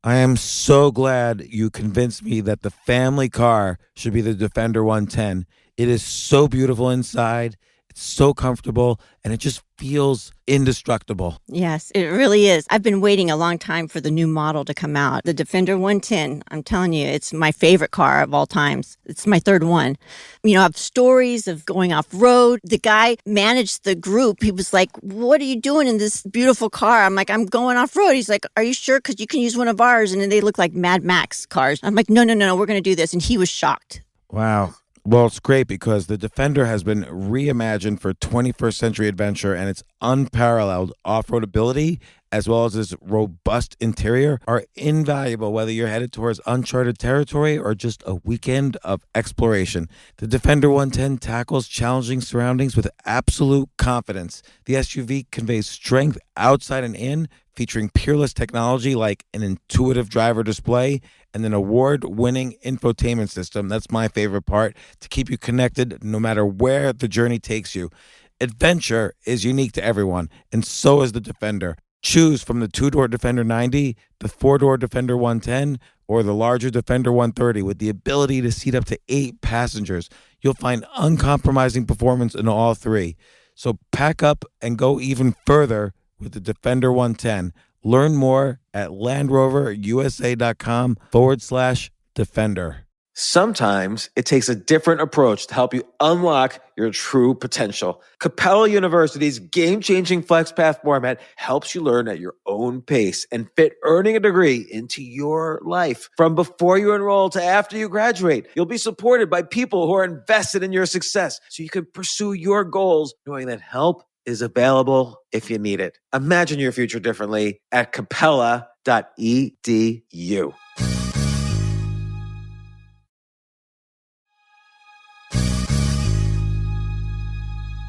I am so glad you convinced me that the family car should be the Defender 110. It is so beautiful inside. It's so comfortable, and it just feels indestructible. Yes, it really is. I've been waiting a long time for the new model to come out. The Defender 110, I'm telling you, it's my favorite car of all times. It's my third one. You know, I have stories of going off-road. The guy managed the group. He was like, what are you doing in this beautiful car? I'm like, I'm going off-road. He's like, are you sure? Because you can use one of ours. And then they look like Mad Max cars. I'm like, no, we're going to do this. And he was shocked. Wow. Well, it's great because the Defender has been reimagined for 21st century adventure, and its unparalleled off-road ability, as well as its robust interior, are invaluable whether you're headed towards uncharted territory or just a weekend of exploration. The Defender 110 tackles challenging surroundings with absolute confidence. The SUV conveys strength outside and in, featuring peerless technology like an intuitive driver display and an award-winning infotainment system. That's my favorite part, to keep you connected no matter where the journey takes you. Adventure is unique to everyone, and so is the Defender. Choose from the two-door Defender 90, the four-door Defender 110, or the larger Defender 130 with the ability to seat up to 8 passengers. You'll find uncompromising performance in all three. So pack up and go even further with the Defender 110. Learn more at LandRoverUSA.com/Defender. Sometimes it takes a different approach to help you unlock your true potential. Capella University's game-changing FlexPath format helps you learn at your own pace and fit earning a degree into your life. From before you enroll to after you graduate, you'll be supported by people who are invested in your success so you can pursue your goals knowing that help is available if you need it. Imagine your future differently at capella.edu.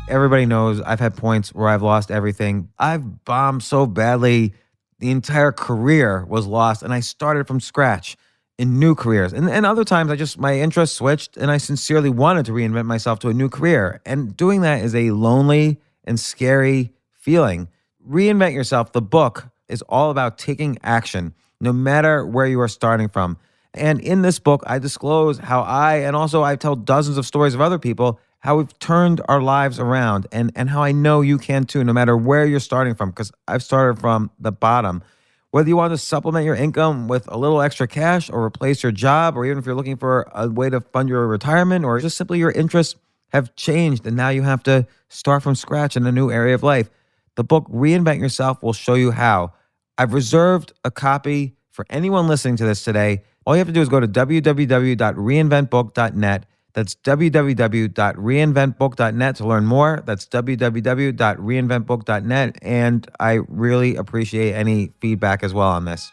Everybody knows I've had points where I've lost everything. I've bombed so badly, the entire career was lost, and I started from scratch in new careers. And other times, my interest switched, and I sincerely wanted to reinvent myself to a new career. And doing that is a lonely and scary feeling. Reinvent Yourself, the book, is all about taking action, no matter where you are starting from. And in this book, I disclose how I tell dozens of stories of other people, how we've turned our lives around, and how I know you can too, no matter where you're starting from, because I've started from the bottom. Whether you want to supplement your income with a little extra cash or replace your job, or even if you're looking for a way to fund your retirement, or just simply your interests have changed and now you have to start from scratch in a new area of life, the book Reinvent Yourself will show you how. I've reserved a copy for anyone listening to this today. All you have to do is go to www.reinventbook.net. That's www.reinventbook.net to learn more. That's www.reinventbook.net. And I really appreciate any feedback as well on this.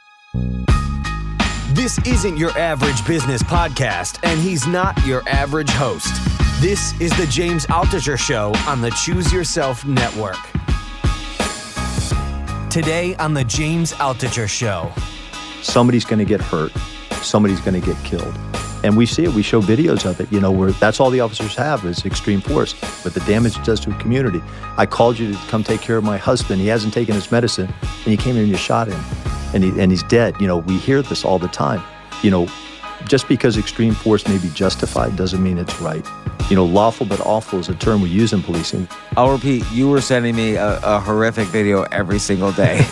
This isn't your average business podcast, and he's not your average host. This is the James Altucher Show on the Choose Yourself Network. Today on the James Altucher Show. Somebody's going to get hurt. Somebody's going to get killed. And we see it. We show videos of it, where that's all the officers have is extreme force, but the damage it does to a community. I called you to come take care of my husband. He hasn't taken his medicine, and you came here and you shot him, and he's dead. We hear this all the time. Just because extreme force may be justified doesn't mean it's right. Lawful but awful is a term we use in policing. I'll repeat, you were sending me a horrific video every single day.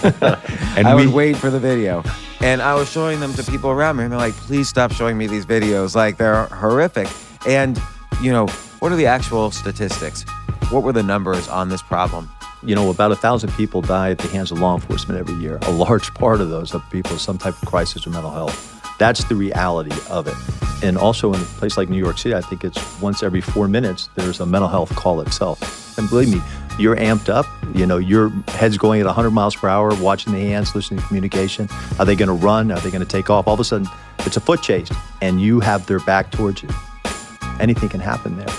And I would wait for the video. And I was showing them to people around me, and they're like, please stop showing me these videos. Like, they're horrific. And, what are the actual statistics? What were the numbers on this problem? About 1,000 people die at the hands of law enforcement every year. A large part of those are people with some type of crisis or mental health. That's the reality of it. And also in a place like New York City, I think it's once every 4 minutes, there's a mental health call itself. And believe me, you're amped up, your head's going at 100 miles per hour, watching the hands, listening to communication. Are they going to run? Are they going to take off? All of a sudden, it's a foot chase, and you have their back towards you. Anything can happen there.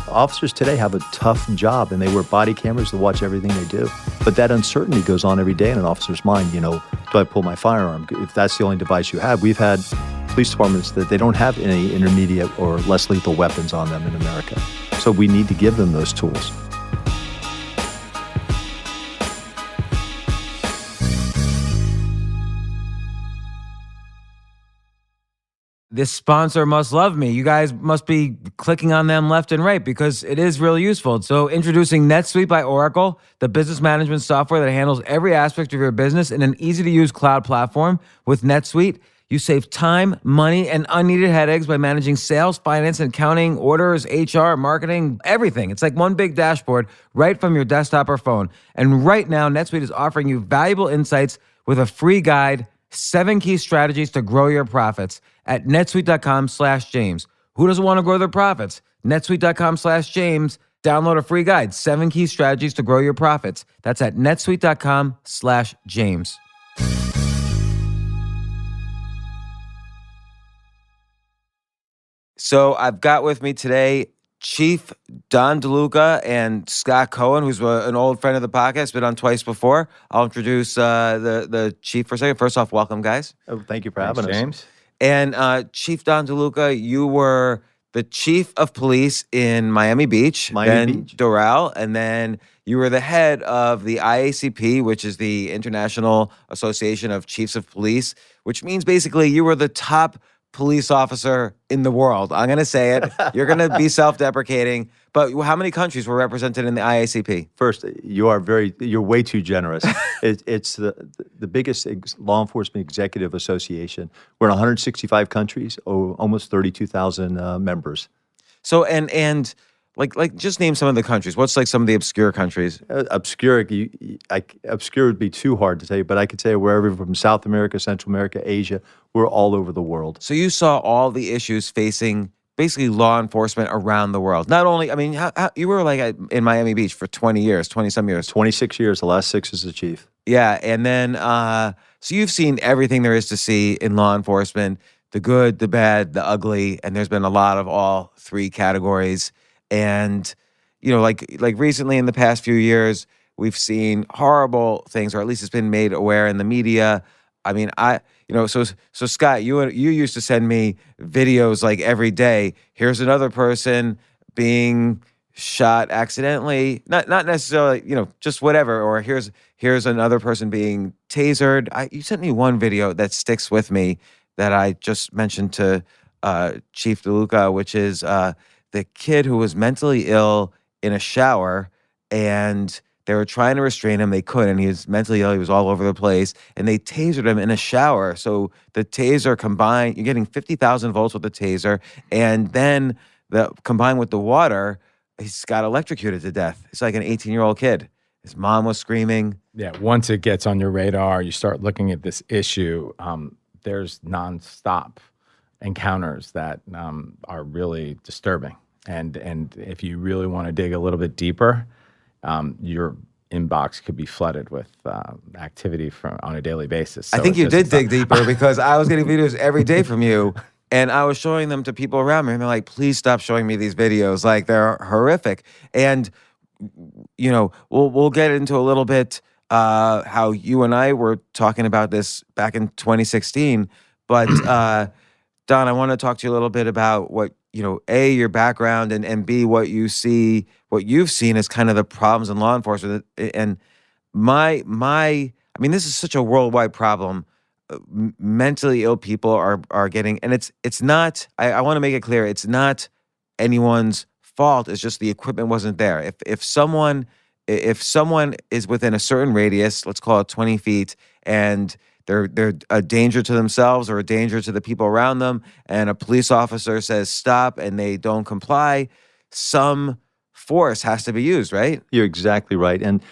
Officers today have a tough job, and they wear body cameras to watch everything they do. But that uncertainty goes on every day in an officer's mind. Do I pull my firearm? If that's the only device you have. We've had police departments that they don't have any intermediate or less lethal weapons on them in America. So we need to give them those tools. this sponsor must love me. You guys must be clicking on them left and right because it is really useful. So introducing NetSuite by Oracle, the business management software that handles every aspect of your business in an easy-to-use cloud platform. With NetSuite, you save time, money, and unneeded headaches by managing sales, finance, and accounting, orders, HR, marketing, everything. It's like one big dashboard right from your desktop or phone. And right now, NetSuite is offering you valuable insights with a free guide, 7 key strategies to grow your profits at netsuite.com/James. Who doesn't want to grow their profits? netsuite.com/James. Download a free guide, 7 key strategies to grow your profits. That's at netsuite.com/James. So I've got with me today Chief Don Deluca and Scott Cohen, who's an old friend of the podcast, been on twice before. I'll introduce the chief for a second. First off, welcome, guys. Oh, thank you for having us. James. And Chief Don Deluca, you were the chief of police in Miami Beach, then Doral, and then you were the head of the IACP, which is the International Association of Chiefs of Police, which means basically you were the top police officer in the world. I'm going to say it. You're going to be self-deprecating. But how many countries were represented in the IACP? First, you're way too generous. It's the biggest law enforcement executive association. We're in 165 countries, almost 32,000 members. So, and like just name some of the countries. What's like some of the obscure countries? Obscure would be too hard to say, but I could say wherever from South America, Central America, Asia, we're all over the world. So you saw all the issues facing basically law enforcement around the world. Not only, I mean, how you were like in Miami Beach for 20 some years. 26 years, the last 6 as the chief. Yeah, and then, so you've seen everything there is to see in law enforcement, the good, the bad, the ugly, and there's been a lot of all 3 categories. And, you know, like recently in the past few years, we've seen horrible things, or at least it's been made aware in the media. I mean, so Scott, you used to send me videos like every day. Here's another person being shot accidentally, not necessarily, just whatever. Or here's another person being tasered. You sent me one video that sticks with me that I just mentioned to Chief DeLuca, which is the kid who was mentally ill in a shower, and they were trying to restrain him. They couldn't. He was mentally ill. He was all over the place. And they tasered him in a shower. So the taser combined, you're getting 50,000 volts with the taser. And then combined with the water, he's got electrocuted to death. It's like an 18-year-old kid. His mom was screaming. Yeah, once it gets on your radar, you start looking at this issue. There's nonstop encounters that are really disturbing. And if you really want to dig a little bit deeper, your inbox could be flooded with activity on a daily basis. So I think you did dig deeper because I was getting videos every day from you, and I was showing them to people around me, and they're like, please stop showing me these videos. Like, they're horrific. And, we'll get into a little bit how you and I were talking about this back in 2016. But, Don, I want to talk to you a little bit about what, A, your background, and B, what you've seen as kind of the problems in law enforcement. And I mean, this is such a worldwide problem. Mentally ill people are getting, and it's not, I want to make it clear, it's not anyone's fault. It's just the equipment wasn't there. If someone is within a certain radius, let's call it 20 feet, and they're a danger to themselves or a danger to the people around them, and a police officer says stop and they don't comply, some force has to be used, right? You're exactly right. And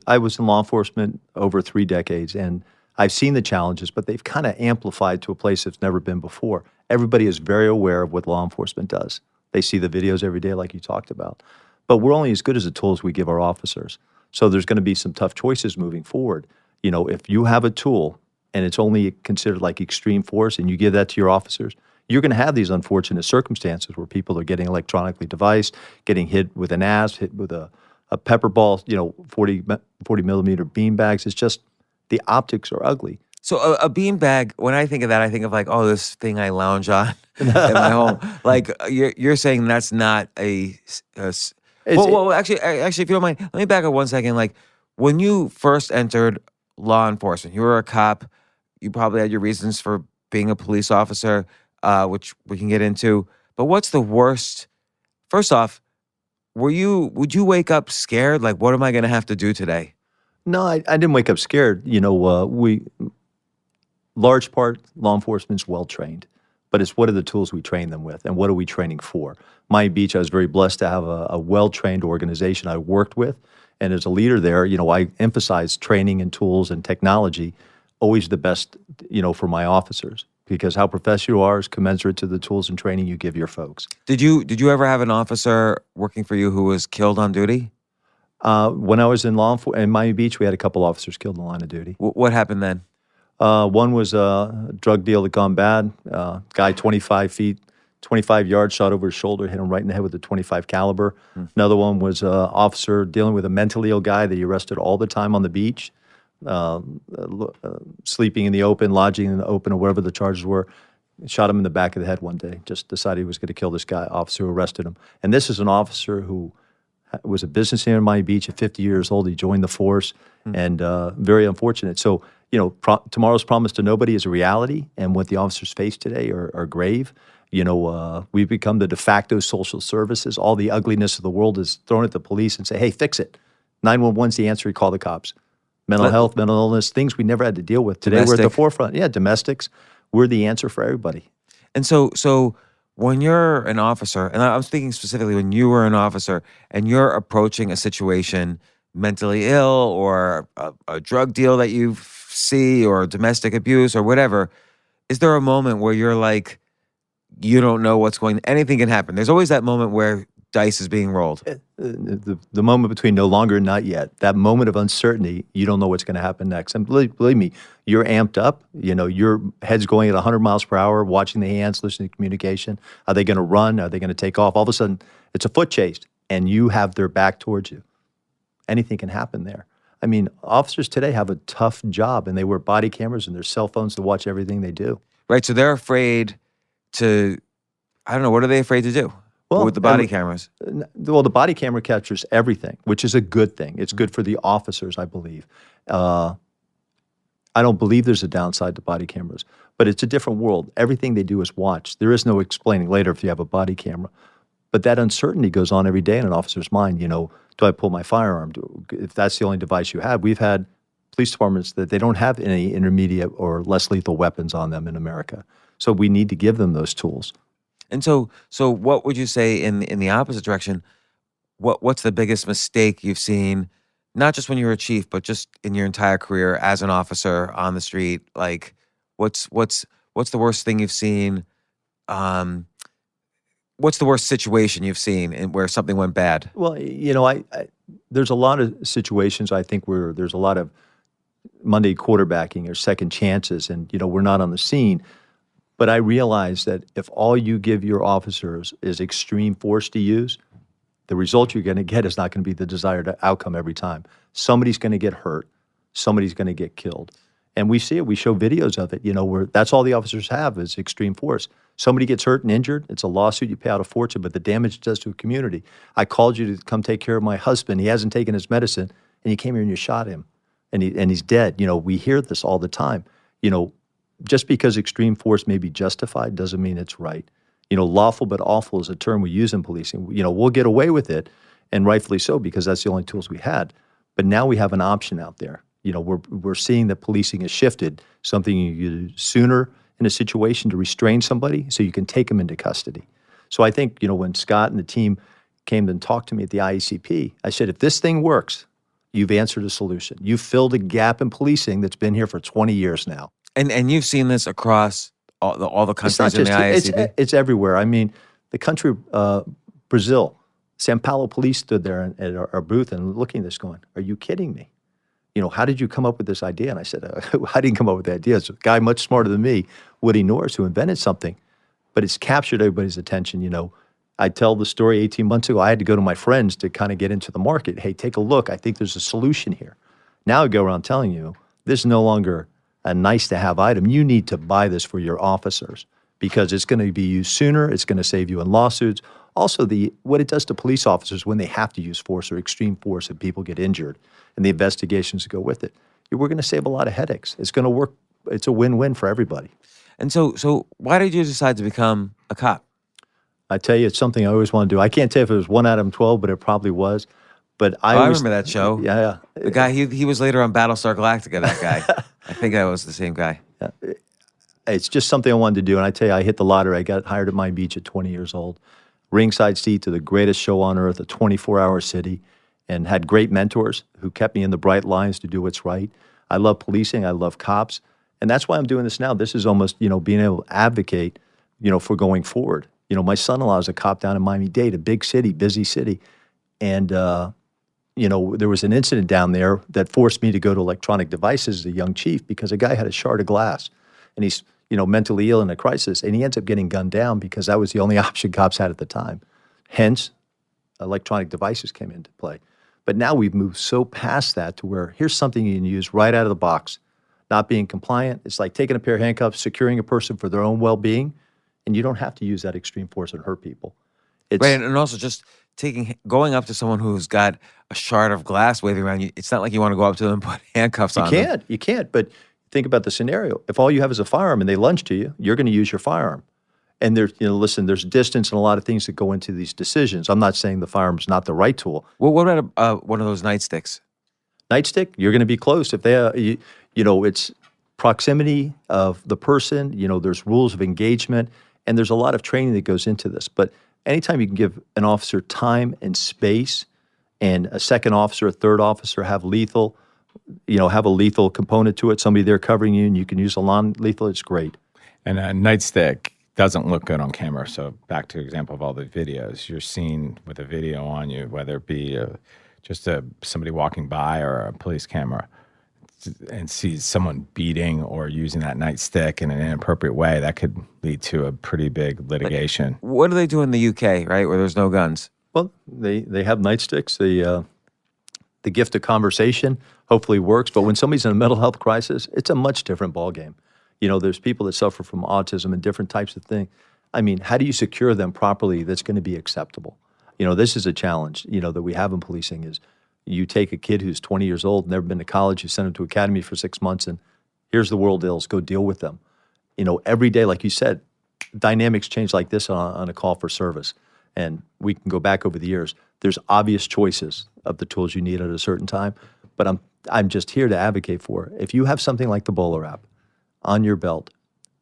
I was in law enforcement over 3 decades, and I've seen the challenges, but they've kind of amplified to a place that's never been before. Everybody is very aware of what law enforcement does. They see the videos every day like you talked about. But we're only as good as the tools we give our officers. So there's going to be some tough choices moving forward. If you have a tool and it's only considered like extreme force and you give that to your officers, you're going to have these unfortunate circumstances where people are getting electronically deviced, getting hit with an ASP, hit with a pepper ball, 40 millimeter bean bags. It's just the optics are ugly. So a bean bag, when I think of that, I think of like, oh, this thing I lounge on at my home. Like you're saying that's not well, actually, if you don't mind, let me back up 1 second. Like when you first entered law enforcement, you were a cop. You probably had your reasons for being a police officer. which we can get into. But what's the worst? First off, would you wake up scared? Like, what am I going to have to do today? No, I didn't wake up scared. Large part, law enforcement's well-trained, but it's what are the tools we train them with and what are we training for? Miami Beach, I was very blessed to have a well-trained organization I worked with. And as a leader there, I emphasize training and tools and technology, always the best, for my officers, because how professional you are is commensurate to the tools and training you give your folks. Did you ever have an officer working for you who was killed on duty? When I was in Miami Beach, we had a couple officers killed in the line of duty. What happened then? One was a drug deal that gone bad. Guy 25 yards, shot over his shoulder, hit him right in the head with a .25 caliber. Another one was an officer dealing with a mentally ill guy that he arrested all the time on the beach, sleeping in the open, lodging in the open, or whatever the charges were. Shot him in the back of the head one day, just decided he was going to kill this guy, officer who arrested him. And this is an officer who was a businessman in Miami Beach at 50 years old. He joined the force, and very unfortunate. So, tomorrow's promise to nobody is a reality, and what the officers face today are grave. We've become the de facto social services. All the ugliness of the world is thrown at the police and say, hey, fix it. 911's the answer. You call the cops. Mental health, mental illness, things we never had to deal with. Today we're at the forefront. Yeah, domestics. We're the answer for everybody. And so when you're an officer, and I'm speaking specifically when you were an officer and you're approaching a situation mentally ill or a drug deal that you see or domestic abuse or whatever, is there a moment where you're like, you don't know anything can happen? There's always that moment where dice is being rolled. The moment between no longer and not yet, that moment of uncertainty, you don't know what's going to happen next. And believe me, you're amped up. Your head's going at 100 miles per hour, watching the hands, listening to communication. Are they going to run? Are they going to take off? All of a sudden, it's a foot chase, and you have their back towards you. Anything can happen there. I mean, officers today have a tough job, and they wear body cameras and their cell phones to watch everything they do. Right, so they're afraid to, I don't know, what are they afraid to do? With the body cameras? Well, the body camera captures everything, which is a good thing. It's good for the officers, I believe. I don't believe there's a downside to body cameras, but it's a different world. Everything they do is watched. There is no explaining later if you have a body camera. But that uncertainty goes on every day in an officer's mind. Do I pull my firearm? If that's the only device you have. We've had police departments that they don't have any intermediate or less lethal weapons on them in America. So we need to give them those tools. And so what would you say in the opposite direction? What's the biggest mistake you've seen, not just when you were a chief, but just in your entire career as an officer on the street? Like, what's the worst thing you've seen? What's the worst situation you've seen where something went bad? Well, there's a lot of situations I think where there's a lot of Monday quarterbacking or second chances, and we're not on the scene. But I realize that if all you give your officers is extreme force to use, the result you're going to get is not going to be the desired outcome every time. Somebody's going to get hurt. Somebody's going to get killed. And we see it. We show videos of it, where that's all the officers have is extreme force. Somebody gets hurt and injured. It's a lawsuit. You pay out a fortune, but the damage it does to a community. I called you to come take care of my husband. He hasn't taken his medicine, and you came here and you shot him, and he's dead. We hear this all the time. Just because extreme force may be justified doesn't mean it's right. Lawful but awful is a term we use in policing. We'll get away with it, and rightfully so, because that's the only tools we had. But now we have an option out there. We're seeing that policing has shifted, something you do sooner in a situation to restrain somebody so you can take them into custody. So I think, when Scott and the team came and talked to me at the IACP, I said, if this thing works, you've answered a solution. You've filled a gap in policing that's been here for 20 years now. And you've seen this across all the countries in the IACP? It's everywhere. I mean, the country, Brazil, Sao Paulo police stood there at our booth and looking at this going, are you kidding me? How did you come up with this idea? And I said, I didn't come up with the idea. It's a guy much smarter than me, Woody Norris, who invented something, but it's captured everybody's attention. I tell the story 18 months ago, I had to go to my friends to kind of get into the market. Hey, take a look. I think there's a solution here. Now I go around telling you, this is no longer a nice-to-have item. You need to buy this for your officers because it's going to be used sooner. It's going to save you in lawsuits. Also, what it does to police officers when they have to use force or extreme force and people get injured and the investigations that go with it, we're going to save a lot of headaches. It's going to work. It's a win-win for everybody. And so why did you decide to become a cop? I tell you, it's something I always want to do. I can't tell if it was 1 out of 12, but it probably was. But I I always remember that show. Yeah, The guy, he was later on Battlestar Galactica, that guy. I think that was the same guy. it's just something I wanted to do. And I tell you, I hit the lottery. I got hired at Miami Beach at 20 years old. Ringside seat to the greatest show on earth, a 24-hour city, and had great mentors who kept me in the bright lines to do what's right. I love policing. I love cops. And that's why I'm doing this now. This is almost, being able to advocate, for going forward. My son-in-law is a cop down in Miami-Dade, a big city, busy city. And, there was an incident down there that forced me to go to electronic devices as a young chief because a guy had a shard of glass. And he's, mentally ill in a crisis. And he ends up getting gunned down because that was the only option cops had at the time. Hence, electronic devices came into play. But now we've moved so past that to where here's something you can use right out of the box. Not being compliant, it's like taking a pair of handcuffs, securing a person for their own well-being, and you don't have to use that extreme force and hurt people. It's, Right, and also just going up to someone who's got a shard of glass waving around you. It's not like you want to go up to them and put handcuffs on them. You can't. But think about the scenario. If all you have is a firearm and they lunge to you, you're going to use your firearm. And there's, listen, there's distance and a lot of things that go into these decisions. I'm not saying the firearm's not the right tool. Well, what about one of those nightsticks? Nightstick, you're going to be close. If they, it's proximity of the person, there's rules of engagement, and there's a lot of training that goes into this. But anytime you can give an officer time and space, and a second officer, a third officer have a lethal component to it, somebody there covering you, and you can use a non-lethal, it's great. And a nightstick doesn't look good on camera. So back to the example of all the videos, you're seen with a video on you, whether it be somebody walking by or a police camera, and sees someone beating or using that nightstick in an inappropriate way, that could lead to a pretty big litigation. What do they do in the UK, right, where there's no guns? Well, they have nightsticks. The gift of conversation hopefully works. But when somebody's in a mental health crisis, it's a much different ballgame. There's people that suffer from autism and different types of things. I mean, how do you secure them properly that's going to be acceptable? This is a challenge, that we have in policing is you take a kid who's 20 years old, never been to college, you send him to academy for 6 months, and here's the world ills, go deal with them. Every day, like you said, dynamics change like this on a call for service. And we can go back over the years. There's obvious choices of the tools you need at a certain time, but I'm just here to advocate for it. If you have something like the BolaWrap on your belt,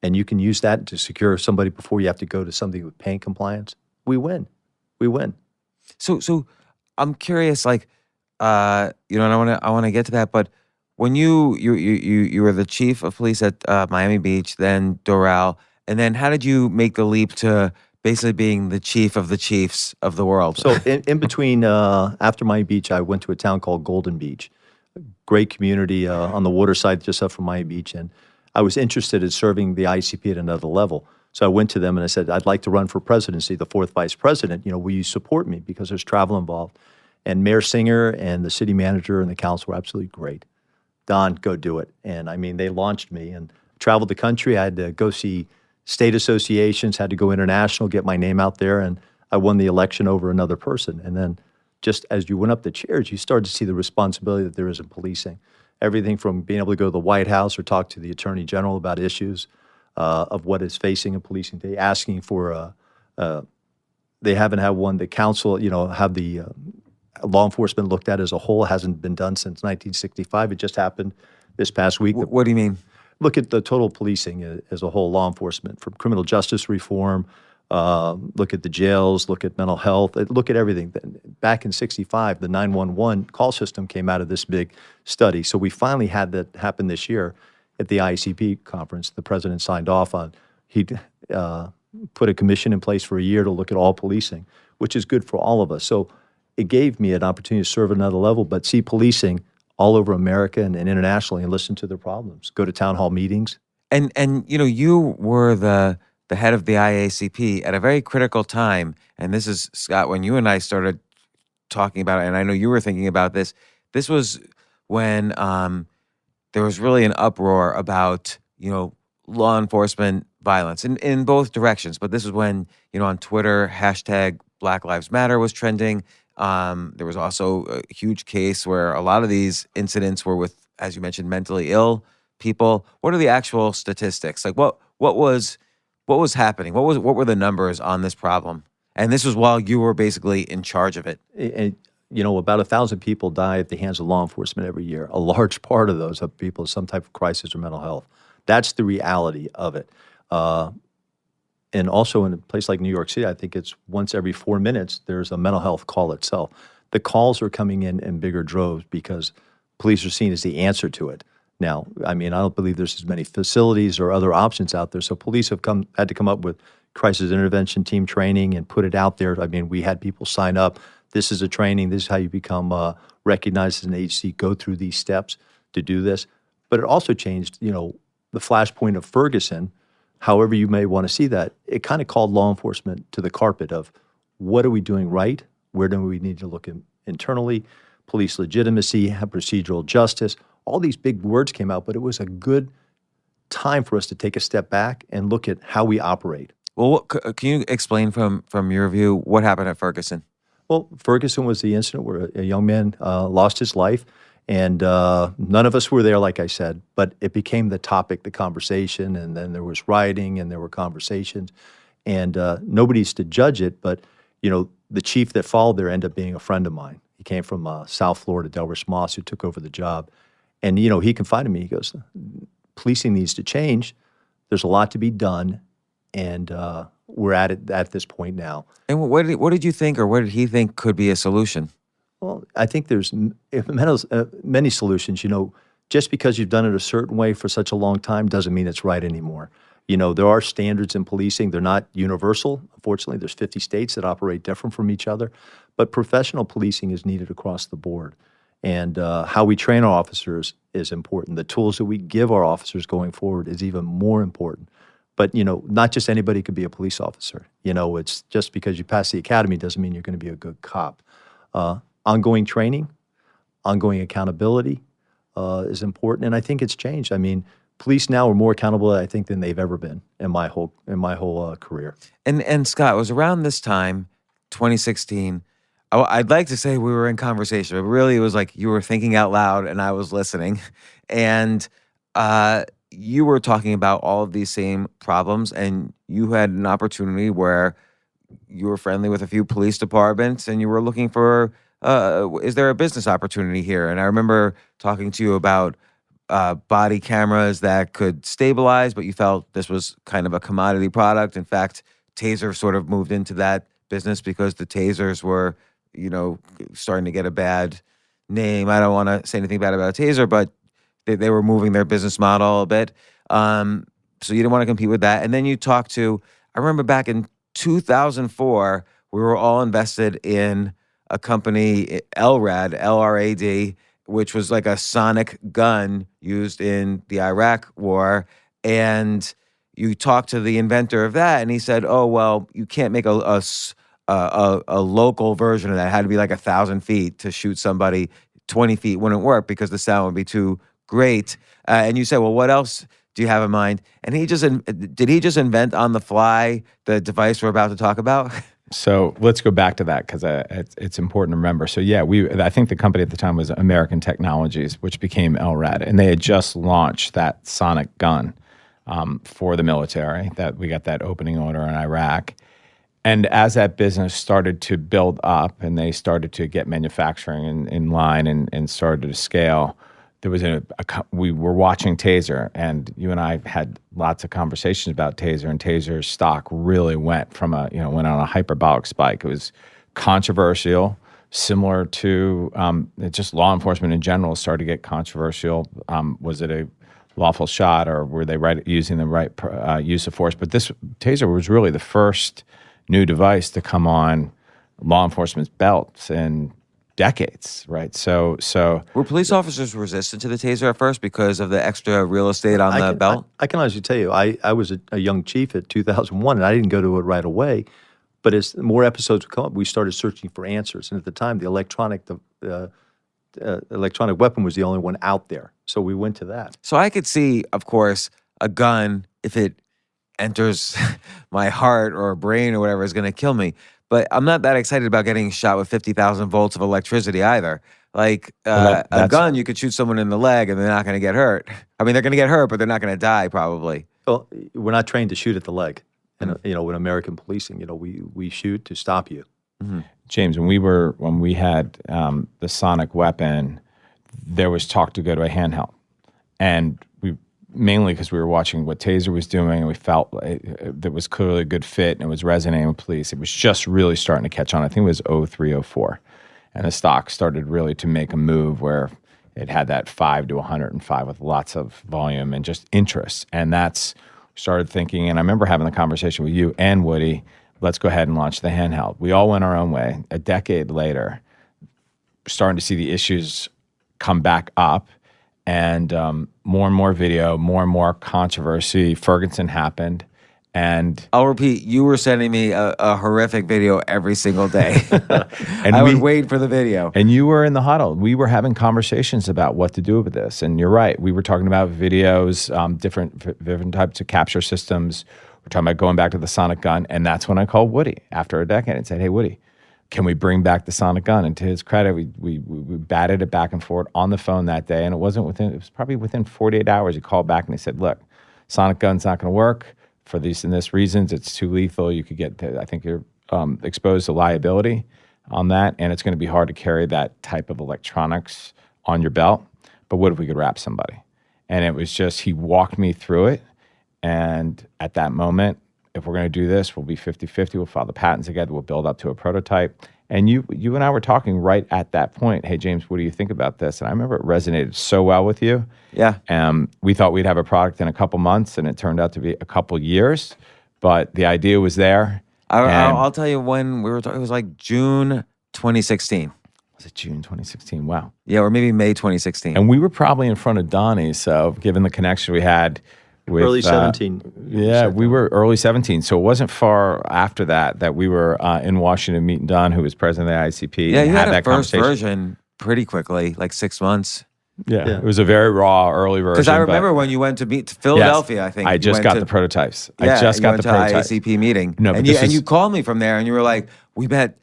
and you can use that to secure somebody before you have to go to something with pain compliance, we win. We win. So I'm curious, and I want to get to that, but when you were the chief of police at Miami Beach, then Doral, and then how did you make the leap to basically being the chief of the chiefs of the world? So in between, after Miami Beach, I went to a town called Golden Beach, a great community on the water side just up from Miami Beach, and I was interested in serving the ICP at another level. So I went to them and I said, I'd like to run for presidency, the fourth vice president. Will you support me? Because there's travel involved. And Mayor Singer and the city manager and the council were absolutely great. Don, go do it. And I mean, they launched me and traveled the country. I had to go see state associations, had to go international, get my name out there, and I won the election over another person. And then just as you went up the chairs, you started to see the responsibility that there is in policing. Everything from being able to go to the White House or talk to the Attorney General about issues of what is facing in policing today, asking for, they haven't had one, the council, have the law enforcement looked at as a whole. It hasn't been done since 1965. It just happened this past week. What do you mean? Look at the total policing as a whole, law enforcement, from criminal justice reform, look at the jails, look at mental health, look at everything. Back in 65, the 911 call system came out of this big study. So we finally had that happen this year at the ICP conference. The president signed off on, he put a commission in place for a year to look at all policing, which is good for all of us. So it gave me an opportunity to serve at another level, but see policing all over America and internationally and listen to their problems. Go to town hall meetings. And you were the head of the IACP at a very critical time. And this is, Scott, when you and I started talking about it, and I know you were thinking about this, this was when there was really an uproar about, law enforcement violence in both directions. But this was when, on Twitter, hashtag Black Lives Matter was trending. There was also a huge case where a lot of these incidents were with, as you mentioned, mentally ill people? What are the actual statistics? Like what was happening? What were the numbers on this problem? And this was while you were basically in charge of it. And, about 1,000 people die at the hands of law enforcement every year. A large part of those are people with some type of crisis or mental health. That's the reality of it. And also in a place like New York City, I think it's once every 4 minutes, there's a mental health call itself. The calls are coming in bigger droves because police are seen as the answer to it. Now, I don't believe there's as many facilities or other options out there. So police have had to come up with crisis intervention team training and put it out there. We had people sign up. This is a training. This is how you become recognized as an agency. Go through these steps to do this. But it also changed, the flashpoint of Ferguson. However you may want to see that, it kind of called law enforcement to the carpet of what are we doing right? Where do we need to look internally? Police legitimacy, procedural justice. All these big words came out, but it was a good time for us to take a step back and look at how we operate. Well, can you explain from your view what happened at Ferguson? Well, Ferguson was the incident where a young man lost his life, and none of us were there, like I said, but it became the topic, the conversation, and then there was rioting and there were conversations, and nobody's to judge it, but, the chief that followed there ended up being a friend of mine. He came from South Florida, Delris Moss, who took over the job, and, he confided in me. He goes, policing needs to change. There's a lot to be done, and we're at it at this point now. And what did you think, or what did he think could be a solution? Well, I think there's many solutions. Just because you've done it a certain way for such a long time doesn't mean it's right anymore. There are standards in policing. They're not universal. Unfortunately, there's 50 states that operate different from each other. But professional policing is needed across the board. And how we train our officers is important. The tools that we give our officers going forward is even more important. But, not just anybody could be a police officer. It's just because you pass the academy doesn't mean you're going to be a good cop. Ongoing training, ongoing accountability is important, and I think it's changed. Police now are more accountable, I think, than they've ever been in my whole career. And Scott, it was around this time, 2016. I'd like to say we were in conversation, but really it was like you were thinking out loud and I was listening, and you were talking about all of these same problems, and you had an opportunity where you were friendly with a few police departments, and you were looking for. Is there a business opportunity here? And I remember talking to you about body cameras that could stabilize, but you felt this was kind of a commodity product. In fact, Taser sort of moved into that business because the Tasers were, starting to get a bad name. I don't want to say anything bad about a Taser, but they were moving their business model a bit. So you didn't want to compete with that. And then you talked to, I remember back in 2004, we were all invested in a company, LRAD, LRAD, which was like a sonic gun used in the Iraq War. And you talked to the inventor of that, and he said, "Oh, well, you can't make a local version of that. It had to be like 1,000 feet to shoot somebody. 20 feet wouldn't work because the sound would be too great." And you said, "Well, what else do you have in mind?" And did he just invent on the fly the device we're about to talk about? So let's go back to that because it's important to remember. So yeah, I think the company at the time was American Technologies, which became LRAD, and they had just launched that sonic gun for the military. That we got that opening order in Iraq, and as that business started to build up and they started to get manufacturing in line and started to scale, there was we were watching Taser, and you and I had lots of conversations about Taser, and Taser's stock really went from went on a hyperbolic spike. It was controversial, similar to just law enforcement in general started to get controversial. Was it a lawful shot, or were they using the right use of force? But this Taser was really the first new device to come on law enforcement's belts in decades, right? So were police officers resistant to the Taser at first because of the extra real estate on the belt? I can honestly tell you, I was a young chief at 2001, and I didn't go to it right away. But as more episodes would come up, we started searching for answers. And at the time, the electronic weapon was the only one out there. So we went to that. So I could see, of course, a gun, if it enters my heart or brain or whatever, is going to kill me. But I'm not that excited about getting shot with 50,000 volts of electricity either. Like Well, a gun, you could shoot someone in the leg and they're not going to get hurt. I mean, they're going to get hurt, but they're not going to die probably. Well, we're not trained to shoot at the leg. And, with American policing, we shoot to stop you. James, when we had the sonic weapon, there was talk to go to a handheld, and we mainly because we were watching what Taser was doing, and we felt that was clearly a good fit, and it was resonating with police. It was just really starting to catch on. I think it was 03, 04, and the stock started really to make a move where it had that 5 to 105 with lots of volume and just interest, and that's started thinking. And I remember having the conversation with you and Woody. Let's go ahead and launch the handheld. We all went our own way. A decade later, starting to see the issues come back up, and more and more video, more and more controversy. Ferguson happened, and I'll repeat, you were sending me a horrific video every single day. and I would wait for the video. And you were in the huddle. We were having conversations about what to do with this. And you're right. We were talking about videos, different types of capture systems. We're talking about going back to the sonic gun. And that's when I called Woody after a decade and said, hey, Woody, can we bring back the sonic gun? And to his credit, we batted it back and forth on the phone that day. And it was probably within 48 hours. He called back and he said, look, sonic gun's not going to work for these and this reasons. It's too lethal. You could I think you're exposed to liability on that. And it's going to be hard to carry that type of electronics on your belt. But what if we could wrap somebody? And it was just, he walked me through it. And at that moment, if we're going to do this, we'll be 50-50. We'll file the patents together. We'll build up to a prototype. And you and I were talking right at that point. Hey, James, what do you think about this? And I remember it resonated so well with you. Yeah. We thought we'd have a product in a couple months, and it turned out to be a couple years. But the idea was there. I'll tell you when we were talking. It was like June 2016. Was it June 2016? Wow. Yeah, or maybe May 2016. And we were probably in front of Donnie. So given the connection we had with Early 17. Yeah, we were early 17. So it wasn't far after that we were in Washington meeting Don, who was president of the ICP. Yeah, and you had a that first conversation. version pretty quickly, like 6 months. Yeah, it was a very raw early version. Because I remember when you went to meet Philadelphia, Yes, I think. I just got the prototypes. Yeah, I just got the prototypes. IACP meeting. No, but and you called me from there, and you were like, we met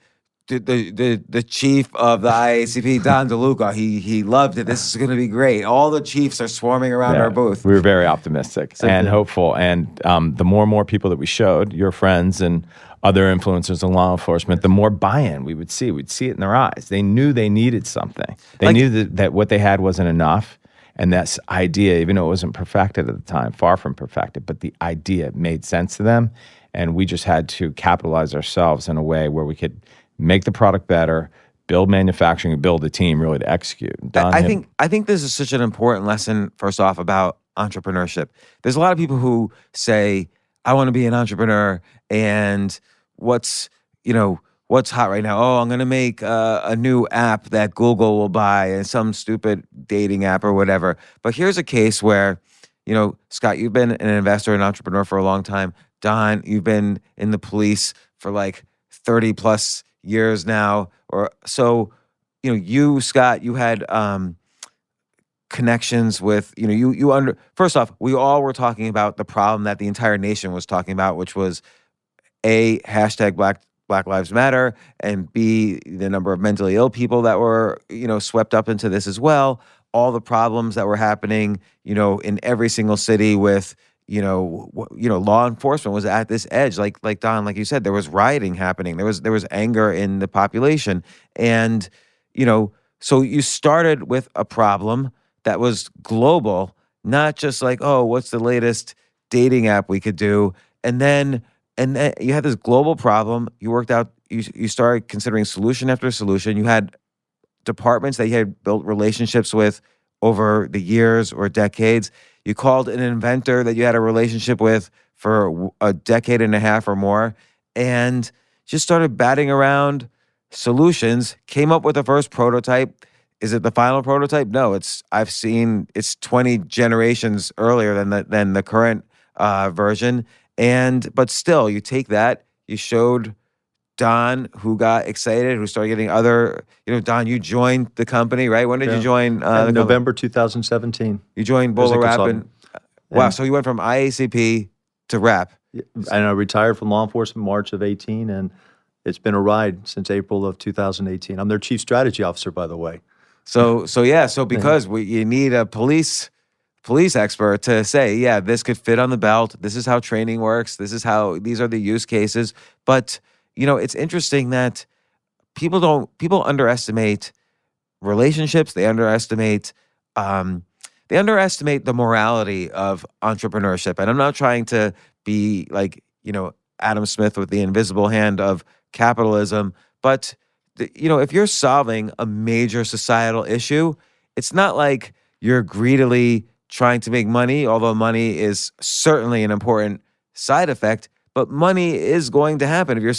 the chief of the IACP, Don Deluca. He loved it. This is going to be great. All the chiefs are swarming around our booth. We were very optimistic and hopeful. And the more and more people that we showed, your friends and other influencers in law enforcement, the more buy-in we would see. We'd see it in their eyes. They knew they needed something. They knew that what they had wasn't enough. And that idea, even though it wasn't perfected at the time, far from perfected, but the idea made sense to them. And we just had to capitalize ourselves in a way where we could make the product better, build manufacturing, and build a team really to execute. I think this is such an important lesson, first off, about entrepreneurship. There's a lot of people who say, I want to be an entrepreneur, and what's hot right now? Oh, I'm going to make a new app that Google will buy, and some stupid dating app or whatever. But here's a case where, Scott, you've been an investor and entrepreneur for a long time. Don, you've been in the police for like 30 plus years now, or so. You, Scott, you had connections with, first off, we all were talking about the problem that the entire nation was talking about, which was A, hashtag Black Lives Matter, and B, the number of mentally ill people that were, swept up into this as well. All the problems that were happening, in every single city with, law enforcement was at this edge. Like Don, like you said, there was rioting happening. There was anger in the population. And, so you started with a problem that was global, not just like, oh, what's the latest dating app we could do? And then you had this global problem. You worked out, you started considering solution after solution. You had departments that you had built relationships with over the years or decades. You called an inventor that you had a relationship with for a decade and a half or more, and just started batting around solutions, came up with the first prototype. Is it the final prototype? No, I've seen it's 20 generations earlier than the current version. But still, you take that, you showed Don, who got excited, who started getting other, Don, you joined the company, right? When did you join? November 2017. You joined BolaWrap. Wow, so you went from IACP to Wrap. And I retired from law enforcement March of 18, and it's been a ride since April of 2018. I'm their chief strategy officer, by the way. So because you need a police expert to say, yeah, this could fit on the belt. This is how training works. These are the use cases. But it's interesting that people underestimate relationships. They underestimate the morality of entrepreneurship. And I'm not trying to be like, Adam Smith with the invisible hand of capitalism, but if you're solving a major societal issue, it's not like you're greedily trying to make money, although money is certainly an important side effect, but money is going to happen if you're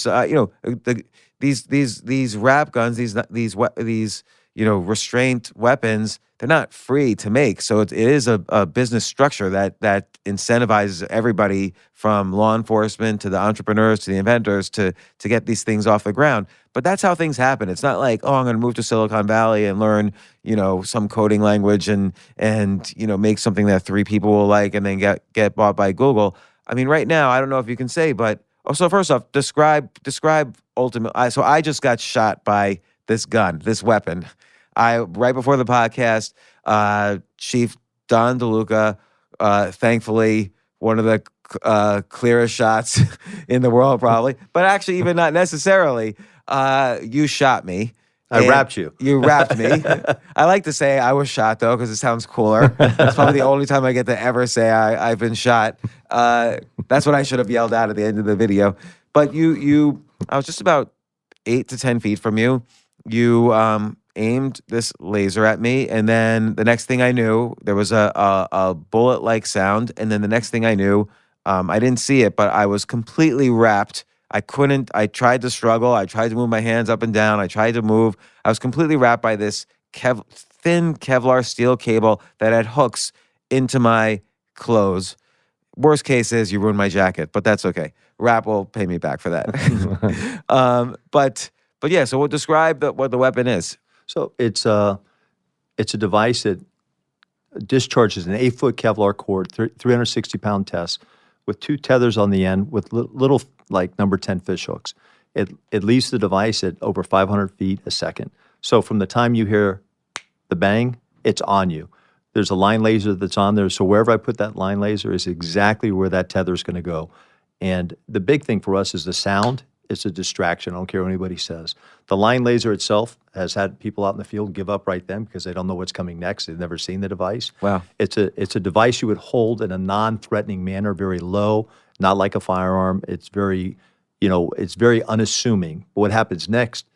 these wrap guns, these restraint weapons, they're not free to make. So it is a business structure that incentivizes everybody from law enforcement to the entrepreneurs to the inventors to get these things off the ground. But that's how things happen. It's not like, I'm going to move to Silicon Valley and learn, some coding language and make something that 3 people will like and then get bought by Google. I mean, right now, I don't know if you can say, but so first off, describe ultimate. So I just got shot by this gun, this weapon. Right before the podcast, Chief Don Deluca, thankfully one of the clearest shots in the world, probably, but actually even not necessarily. You shot me. I wrapped you. You wrapped me. I like to say I was shot, though, because it sounds cooler. That's probably the only time I get to ever say I've been shot. That's what I should have yelled out at the end of the video. But I was just about 8 to 10 feet from you. You aimed this laser at me, and then the next thing I knew, there was a bullet-like sound, and then the next thing I knew, I didn't see it, but I was completely wrapped. I tried to struggle. I tried to move my hands up and down. I tried to move. I was completely wrapped by this thin Kevlar steel cable that had hooks into my clothes. Worst case is you ruined my jacket, but that's okay. Wrap will pay me back for that. But yeah, so we'll describe what the weapon is. So it's a device that discharges an 8-foot Kevlar cord, 360-pound test, with 2 tethers on the end with little like number 10 fish hooks. It leaves the device at over 500 feet a second. So from the time you hear the bang, it's on you. There's a line laser that's on there. So wherever I put that line laser is exactly where that tether is going to go. And the big thing for us is the sound. It's a distraction. I don't care what anybody says. The line laser itself has had people out in the field give up right then because they don't know what's coming next. They've never seen the device. Wow. It's a device you would hold in a non-threatening manner, very low, not like a firearm. It's very, it's very unassuming. But what happens next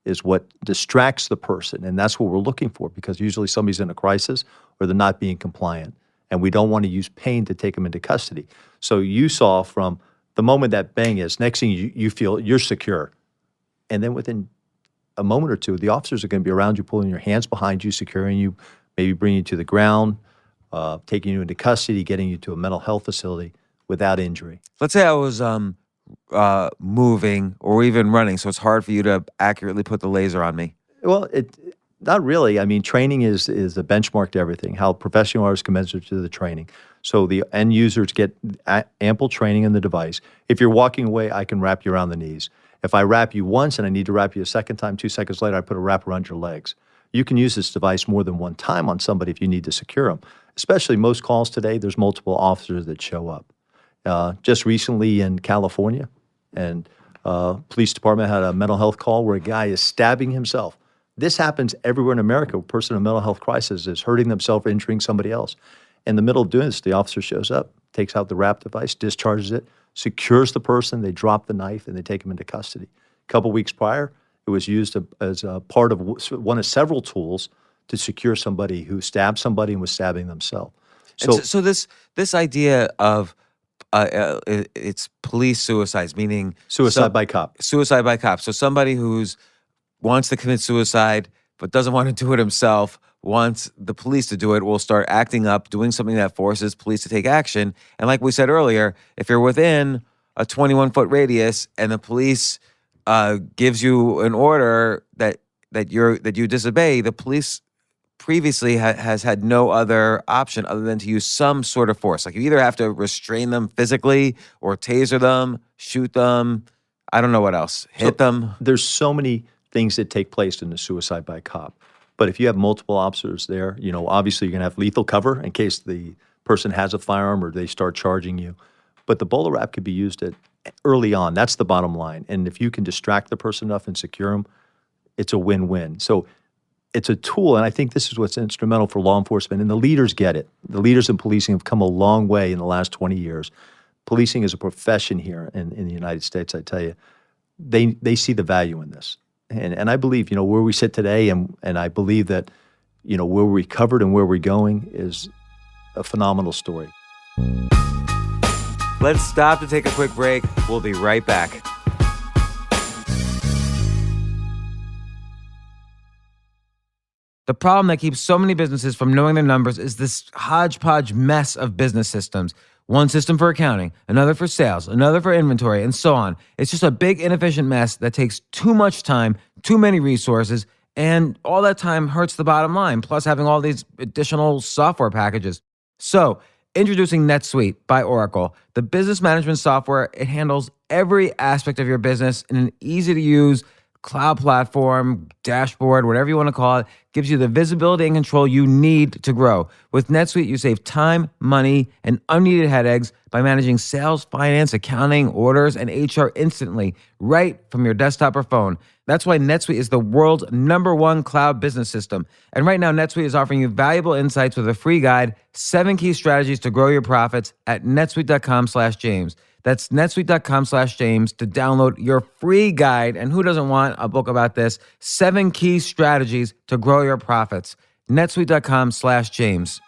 is what distracts the person, and that's what we're looking for because usually somebody's in a crisis or they're not being compliant, and we don't want to use pain to take them into custody. So you saw from the moment that bang is, next thing you feel you're secure. And then within a moment or two, the officers are going to be around you, pulling your hands behind you, securing you, maybe bringing you to the ground, taking you into custody, getting you to a mental health facility without injury. Let's say I was moving or even running, so it's hard for you to accurately put the laser on me. Well, not really. I mean, training is a benchmark to everything, how professional are commensurate to the training. So the end users get ample training in the device. If you're walking away, I can wrap you around the knees. If I wrap you once and I need to wrap you a second time, 2 seconds later, I put a wrap around your legs. You can use this device more than one time on somebody if you need to secure them. Especially most calls today, there's multiple officers that show up. Just recently in California, and police department had a mental health call where a guy is stabbing himself. This happens everywhere in America. A person in a mental health crisis is hurting themselves or injuring somebody else. In the middle of doing this, the officer shows up, takes out the wrap device, discharges it, secures the person, they drop the knife, and they take him into custody. A couple weeks prior, it was used as a part of one of several tools to secure somebody who stabbed somebody and was stabbing themselves. So this idea of it's police suicides, meaning suicide by cop. Suicide by cop. So somebody who's wants to commit suicide but doesn't want to do it himself, wants the police to do it, will start acting up, doing something that forces police to take action. And like we said earlier, if you're within a 21-foot radius and the police gives you an order that you disobey, the police previously has had no other option other than to use some sort of force. Like you either have to restrain them physically or taser them, shoot them, I don't know what else, hit them. There's so many things that take place in the suicide by cop. But if you have multiple officers there, obviously you're going to have lethal cover in case the person has a firearm or they start charging you. But the BolaWrap could be used early on. That's the bottom line. And if you can distract the person enough and secure them, it's a win-win. So it's a tool, and I think this is what's instrumental for law enforcement, and the leaders get it. The leaders in policing have come a long way in the last 20 years. Policing is a profession here in the United States, I tell you. They see the value in this. And I believe, where we sit today, and I believe that, where we covered and where we're going is a phenomenal story. Let's stop to take a quick break. We'll be right back. The problem that keeps so many businesses from knowing their numbers is this hodgepodge mess of business systems. One system for accounting, another for sales, another for inventory, and so on. It's just a big, inefficient mess that takes too much time, too many resources, and all that time hurts the bottom line, plus having all these additional software packages. So, introducing NetSuite by Oracle, the business management software. It handles every aspect of your business in an easy-to-use cloud platform, dashboard, whatever you want to call it. Gives you the visibility and control you need to grow. With NetSuite, you save time, money, and unneeded headaches by managing sales, finance, accounting, orders, and HR instantly, right from your desktop or phone. That's why NetSuite is the world's #1 cloud business system. And right now, NetSuite is offering you valuable insights with a free guide, 7 key strategies to grow your profits at netsuite.com/James. That's netsuite.com/James to download your free guide. And who doesn't want a book about this? 7 key strategies to grow your profits. netsuite.com/James.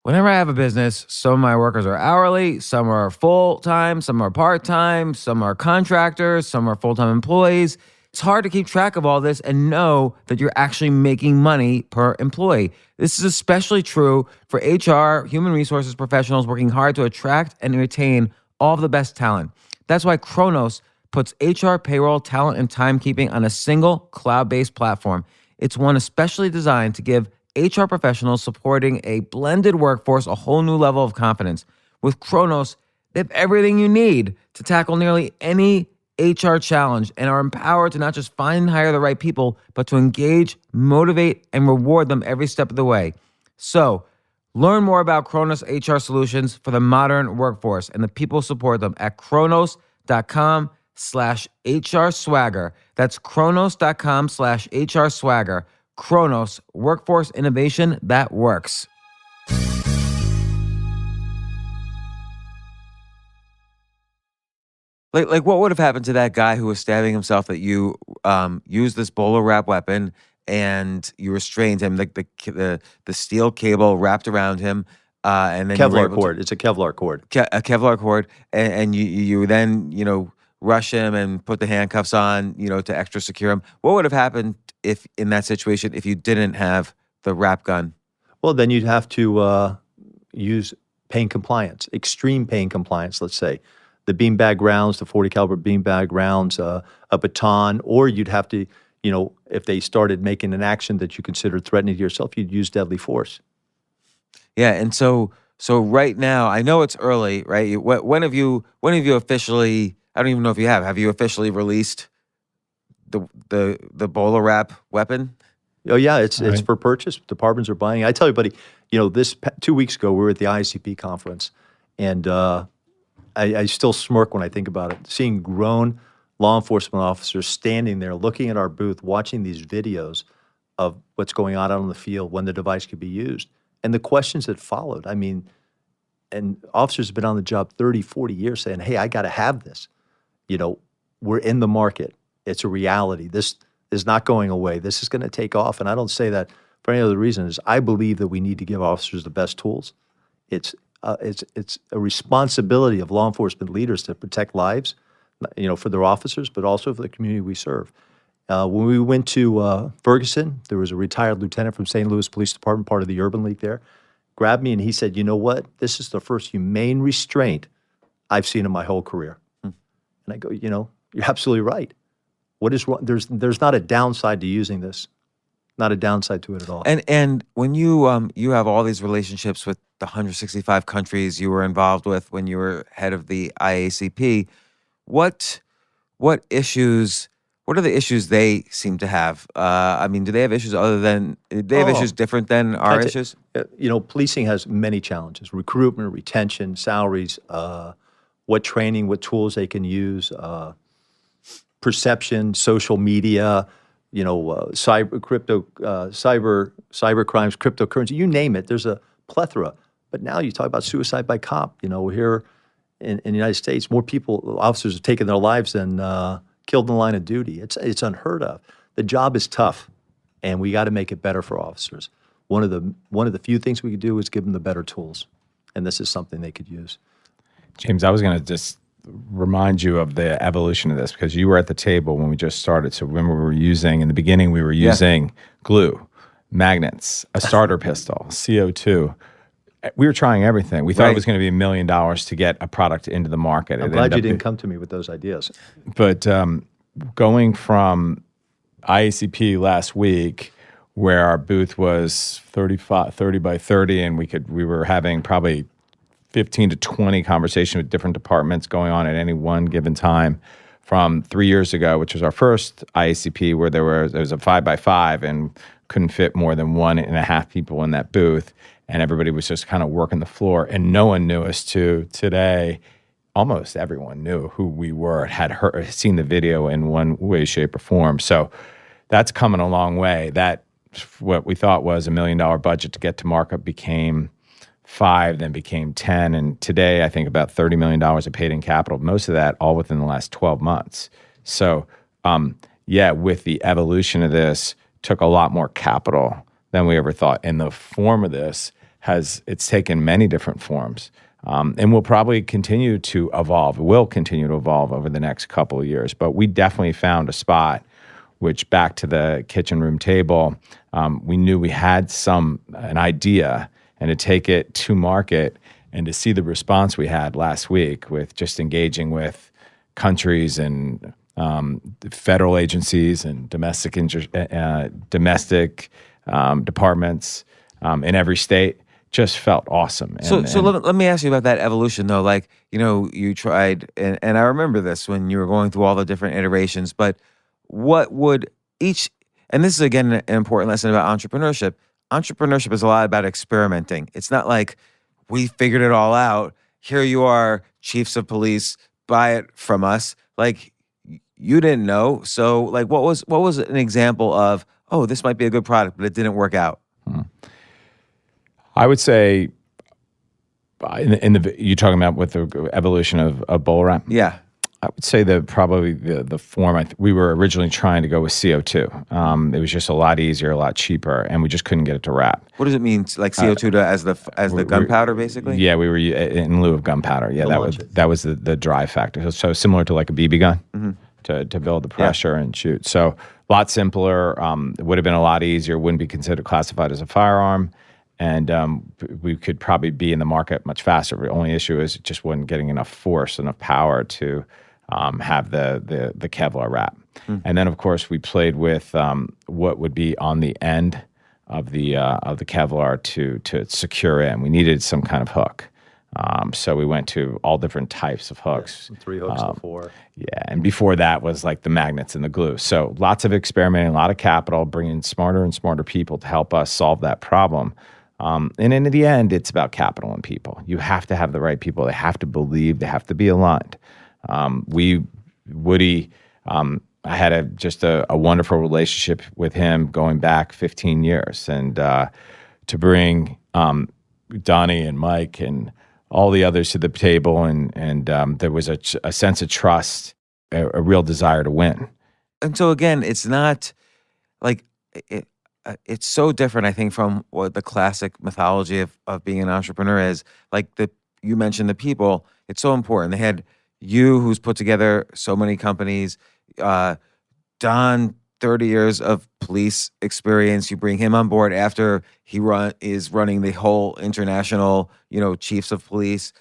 Whenever I have a business, some of my workers are hourly, some are full-time, some are part-time, some are contractors, some are full-time employees. It's hard to keep track of all this and know that you're actually making money per employee. This is especially true for HR, human resources professionals working hard to attract and retain all of the best talent. That's why Kronos puts HR, payroll, talent, and timekeeping on a single cloud-based platform. It's one especially designed to give HR professionals supporting a blended workforce a whole new level of confidence. With Kronos, they have everything you need to tackle nearly any HR challenge and are empowered to not just find and hire the right people, but to engage, motivate, and reward them every step of the way. So, learn more about Kronos HR solutions for the modern workforce and the people who support them at kronos.com/HR swagger. That's kronos.com/HR swagger. Kronos, workforce innovation that works. Like what would have happened to that guy who was stabbing himself that you used this BolaWrap weapon and you restrained him, the steel cable wrapped around him, and then Kevlar cord. It's a Kevlar cord. A Kevlar cord, and you then rush him and put the handcuffs on, to extra secure him. What would have happened if in that situation if you didn't have the wrap gun? Well, then you'd have to use pain compliance, extreme pain compliance, let's say. The beanbag rounds, the 40 caliber beanbag rounds, a baton, or you'd have to, if they started making an action that you considered threatening to yourself, you'd use deadly force. Yeah, and so right now, I know it's early, right? When have you officially? I don't even know if you have. Have you officially released the BolaWrap weapon? Oh yeah, it's for purchase. Departments are buying. I tell everybody, 2 weeks ago we were at the ICP conference, and I still smirk when I think about it. Seeing grown law enforcement officers standing there looking at our booth, watching these videos of what's going on out on the field, when the device could be used, and the questions that followed. I mean, and officers have been on the job 30, 40 years saying, hey, I got to have this. We're in the market. It's a reality. This is not going away. This is going to take off. And I don't say that for any other reason. Is I believe that we need to give officers the best tools. It's a responsibility of law enforcement leaders to protect lives, for their officers, but also for the community we serve. When we went to Ferguson, there was a retired lieutenant from St. Louis Police Department, part of the Urban League there, grabbed me and he said, you know what? This is the first humane restraint I've seen in my whole career. And I go, you're absolutely right. What is wrong? There's not a downside to using this. Not a downside to it at all. And when you you have all these relationships with the 165 countries you were involved with when you were head of the IACP, what what are the issues they seem to have? I mean, do they have issues do they have issues different than our issues? Policing has many challenges: recruitment, retention, salaries, what training, what tools they can use, perception, social media, cyber crimes, cryptocurrency, you name it. There's a plethora. But now you talk about suicide by cop. Here in the United States, more officers have taken their lives than killed in the line of duty. It's unheard of. The job is tough, and we got to make it better for officers. One of the few things we could do is give them the better tools, and this is something they could use. James, I was going to just remind you of the evolution of this because you were at the table when we just started. So when we were in the beginning, we were using glue, magnets, a starter pistol, CO2. We were trying everything. We thought it was going to be $1 million to get a product into the market. I'm glad you didn't come to me with those ideas. But going from IACP last week, where our booth was 30 by 30, and we were having probably 15 to 20 conversations with different departments going on at any one given time, from 3 years ago, which was our first IACP, where there was a 5x5 and couldn't fit more tan 1.5 people in that booth. And everybody was just kind of working the floor, and no one knew us. To today, almost everyone knew who we were, had seen the video in one way, shape, or form. So that's coming a long way. That what we thought was $1 million budget to get to market became 5, then became 10, and today I think about $30 million of paid-in capital. Most of that all within the last 12 months. So with the evolution of this, took a lot more capital than we ever thought. And the form of this it's taken many different forms, and will probably continue to evolve. It will continue to evolve over the next couple of years. But we definitely found a spot, which back to the kitchen room table, we knew we had an idea, and to take it to market and to see the response we had last week with just engaging with countries and federal agencies and domestic departments in every state, just felt awesome. So let me ask you about that evolution, though. Like, you tried, and I remember this when you were going through all the different iterations, but what would and this is, again, an important lesson about entrepreneurship. Entrepreneurship is a lot about experimenting. It's not like we figured it all out. Here you are, chiefs of police, buy it from us. Like, you didn't know. So, like, what was an example of, oh, this might be a good product, but it didn't work out? I would say, you're talking about with the evolution of BolaWrap? Yeah. I would say probably the form, we were originally trying to go with CO2. It was just a lot easier, a lot cheaper, and we just couldn't get it to wrap. What does it mean, like CO2 as the gunpowder, basically? Yeah, we were in lieu of gunpowder. Yeah, that was the drive factor. So similar to like a BB gun to build the pressure and shoot. So a lot simpler. It would have been a lot easier. Wouldn't be considered classified as a firearm. And we could probably be in the market much faster. The only issue is it just wasn't getting enough force, enough power to have the Kevlar wrap. And then, of course, we played with what would be on the end of the Kevlar to secure in. We needed some kind of hook. So we went to all different types of hooks. 3 hooks before. Yeah, and before that was like the magnets and the glue. So lots of experimenting, a lot of capital, bringing smarter and smarter people to help us solve that problem. And in the end, it's about capital and people. You have to have the right people. They have to believe. They have to be aligned. Woody, I had just a wonderful relationship with him going back 15 years. And to bring Donnie and Mike and all the others to the table, and there was a sense of trust, a real desire to win. And so, again, it's not like it's so different, I think, from what the classic mythology of being an entrepreneur is. Like, you mentioned the people. It's so important. They had you, who's put together so many companies. Don, 30 years of police experience. You bring him on board after he is running the whole international, chiefs of police.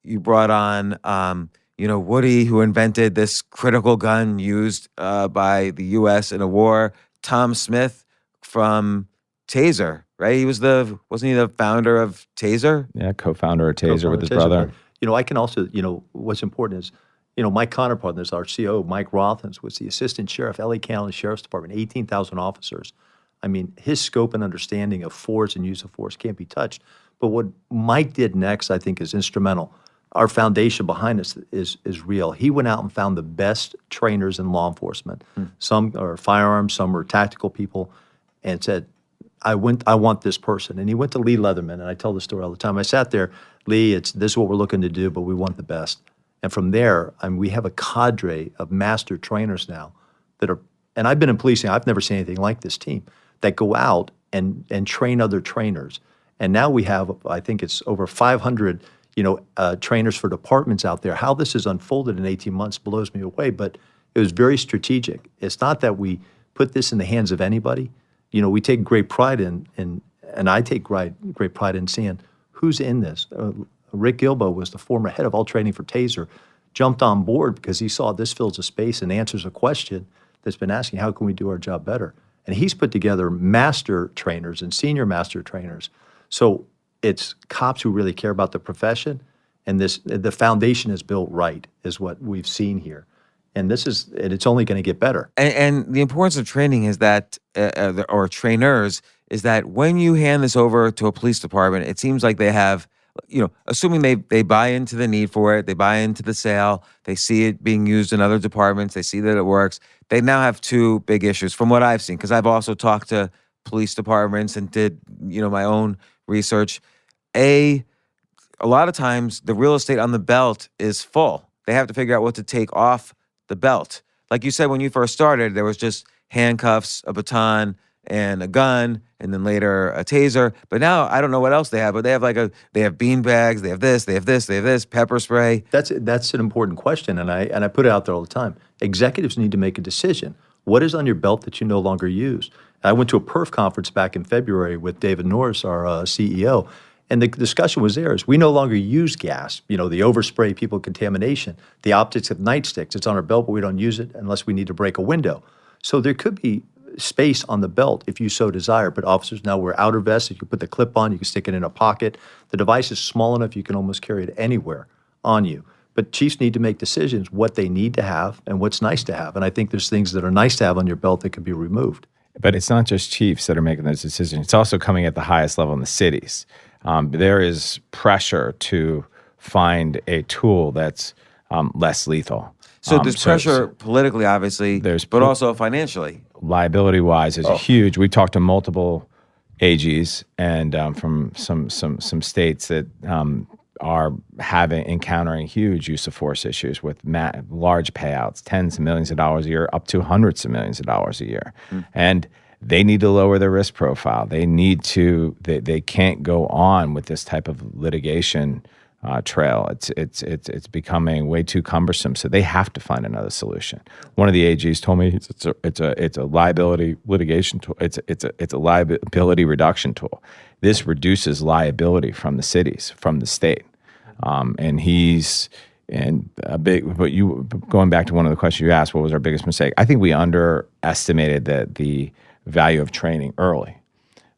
You brought on, Woody, who invented this critical gun used by the U.S. in a war. Tom Smith from Taser, right? Wasn't he the founder of Taser? Yeah, co-founder of Taser with his brother. I can also, what's important is, My counterpart, there's our CO, Mike Rothens, was the assistant sheriff, LA County Sheriff's Department, 18,000 officers. I mean, his scope and understanding of force and use of force can't be touched. But what Mike did next, I think, is instrumental. Our foundation behind us is real. He went out and found the best trainers in law enforcement. Some are firearms, some are tactical people, and said, I want this person. And he went to Lee Leatherman, and I tell the story all the time. I sat there, Lee, this is what we're looking to do, but we want the best. And from there, we have a cadre of master trainers now that are, and I've been in policing, I've never seen anything like this team, that go out and train other trainers. And now we have, I think it's over 500, trainers for departments out there. How this has unfolded in 18 months blows me away, but it was very strategic. It's not that we put this in the hands of anybody. We take great pride in and I take great pride in seeing who's in this. Rick Gilbo was the former head of all training for Taser, jumped on board because he saw this fills a space and answers a question that's been asking, how can we do our job better? And he's put together master trainers and senior master trainers. So it's cops who really care about the profession, and the foundation is built right, is what we've seen here. And it's only going to get better. And the importance of training is that, or trainers, is that when you hand this over to a police department, it seems like they have, assuming they buy into the need for it, they buy into the sale, they see it being used in other departments, they see that it works. They now have two big issues from what I've seen, because I've also talked to police departments and did, my own research. A lot of times the real estate on the belt is full. They have to figure out what to take off the belt. Like you said, when you first started, there was just handcuffs, a baton, and a gun, and then later a taser. But now I don't know what else they have, but they have they have bean bags, they have this, they have this, they have this, pepper spray. That's an important question, and I put it out there all the time. Executives need to make a decision. What is on your belt that you no longer use? I went to a PERF conference back in February with David Norris, our CEO, and the discussion was there is we no longer use gas, the overspray, people contamination, the optics of nightsticks. It's on our belt, but we don't use it unless we need to break a window. So there could be space on the belt if you so desire, but officers now wear outer vests. You can put the clip on, you can stick it in a pocket. The device is small enough you can almost carry it anywhere on you. But chiefs need to make decisions what they need to have and what's nice to have. And I think there's things that are nice to have on your belt that can be removed. But it's not just chiefs that are making those decisions. It's also coming at the highest level in the cities. There is pressure to find a tool that's less lethal. So there's pressure politically, obviously, but also financially. Liability-wise is huge. We talked to multiple AGs and from some states that are encountering huge use of force issues with large payouts, tens of millions of dollars a year, up to hundreds of millions of dollars a year. And they need to lower their risk profile. They can't go on with this type of litigation trail. It's becoming way too cumbersome. So they have to find another solution. One of the AGs told me it's a liability litigation tool. It's a liability reduction tool. This reduces liability from the cities, from the state, and going back to one of the questions you asked, what was our biggest mistake? I think we underestimated the value of training early.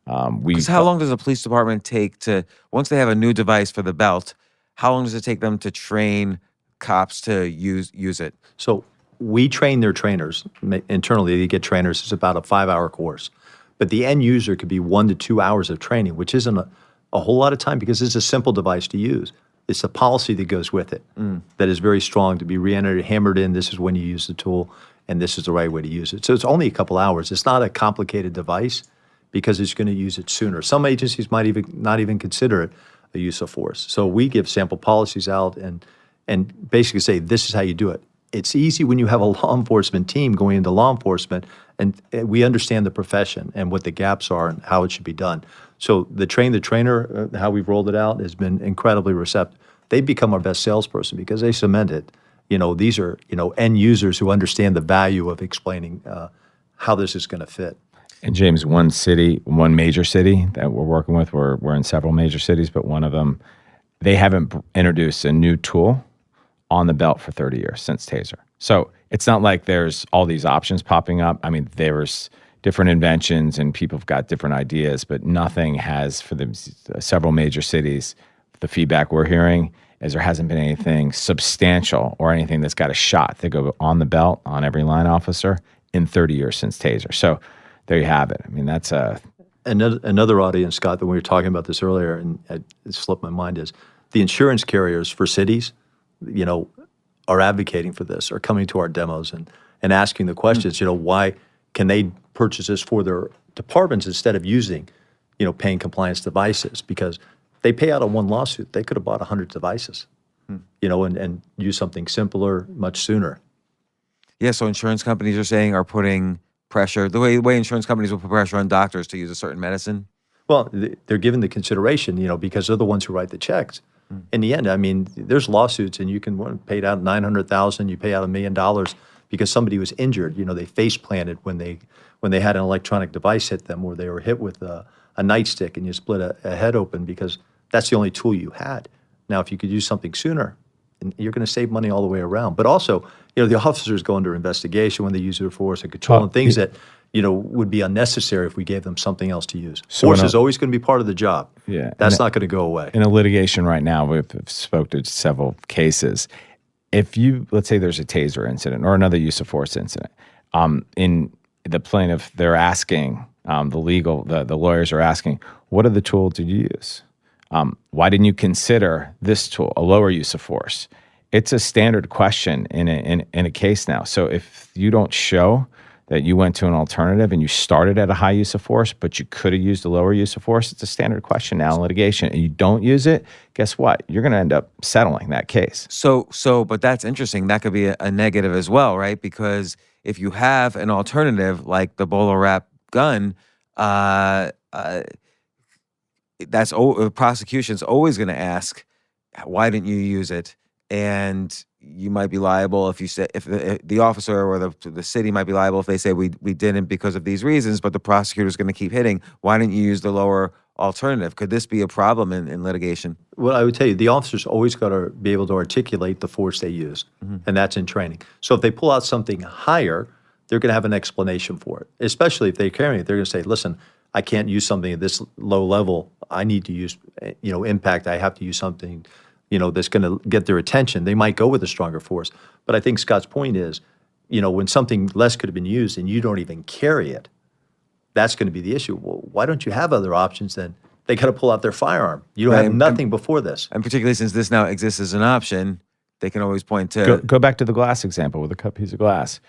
Because how long does a police department take to, once they have a new device for the belt, how long does it take them to train cops to use it? So we train their trainers. Internally, they get trainers. It's about a 5-hour course. But the end user could be 1 to 2 hours of training, which isn't a whole lot of time because it's a simple device to use. It's the policy that goes with it that is very strong to be re-entered, hammered in. This is when you use the tool, and this is the right way to use it. So it's only a couple hours. It's not a complicated device because it's going to use it sooner. Some agencies might not even consider it a use of force. So we give sample policies out and basically say, this is how you do it. It's easy when you have a law enforcement team going into law enforcement, and we understand the profession and what the gaps are and how it should be done. So the trainer, how we've rolled it out, has been incredibly receptive. They've become our best salesperson because they cement it. These are, end users who understand the value of explaining how this is going to fit. And James, one major city that we're working with, we're in several major cities, but one of them, they haven't introduced a new tool on the belt for 30 years since Taser. So it's not like there's all these options popping up. I mean, there's different inventions and people have got different ideas, but nothing has, for the several major cities, the feedback we're hearing is there hasn't been anything substantial or anything that's got a shot that go on the belt on every line officer in 30 years since taser. So there you have it. I mean, that's another audience, Scott, that we were talking about this earlier, and it slipped my mind, is the insurance carriers for cities, are advocating for this, are coming to our demos and asking the questions, why can they purchase this for their departments instead of using, paying compliance devices? Because they pay out on one lawsuit, they could have bought 100 devices, and use something simpler much sooner. Yeah, so insurance companies are putting pressure, the way insurance companies will put pressure on doctors to use a certain medicine. Well, they're given the consideration, because they're the ones who write the checks. In the end, I mean, there's lawsuits, and you can pay out $900,000, you pay out $1 million because somebody was injured. They face planted when they had an electronic device hit them, or they were hit with a nightstick and you split a head open because that's the only tool you had. Now, if you could use something sooner, you're going to save money all the way around. But also, the officers go under investigation when they use their force and control and things that would be unnecessary if we gave them something else to use. So force is always going to be part of the job. Yeah, that's not going to go away. In a litigation right now, we've spoke to several cases. If let's say there's a taser incident or another use of force incident, in the plaintiff, they're asking, the lawyers are asking, what are the tools did you use? Why didn't you consider this tool, a lower use of force? It's a standard question in a case now. So if you don't show that you went to an alternative and you started at a high use of force, but you could have used a lower use of force, it's a standard question now in litigation, and you don't use it, guess what? You're going to end up settling that case. But that's interesting. That could be a negative as well, right? Because if you have an alternative like the BolaWrap gun, prosecution's always going to ask, why didn't you use it? And you might be liable if the officer or the city might be liable if they say we didn't because of these reasons, but the prosecutor's going to keep hitting. Why didn't you use the lower alternative? Could this be a problem in litigation? Well, I would tell you, the officer's always got to be able to articulate the force they used, and that's in training. So if they pull out something higher, they're going to have an explanation for it, especially if they're carrying it. They're going to say, listen, I can't use something at this low level. I need to use, impact. I have to use something that's going to get their attention. They might go with a stronger force. But I think Scott's point is, when something less could have been used and you don't even carry it, that's going to be the issue. Well, why don't you have other options then? They got to pull out their firearm. You don't have nothing before this. And particularly since this now exists as an option, they can always point to... Go back to the glass example with a cut piece of glass.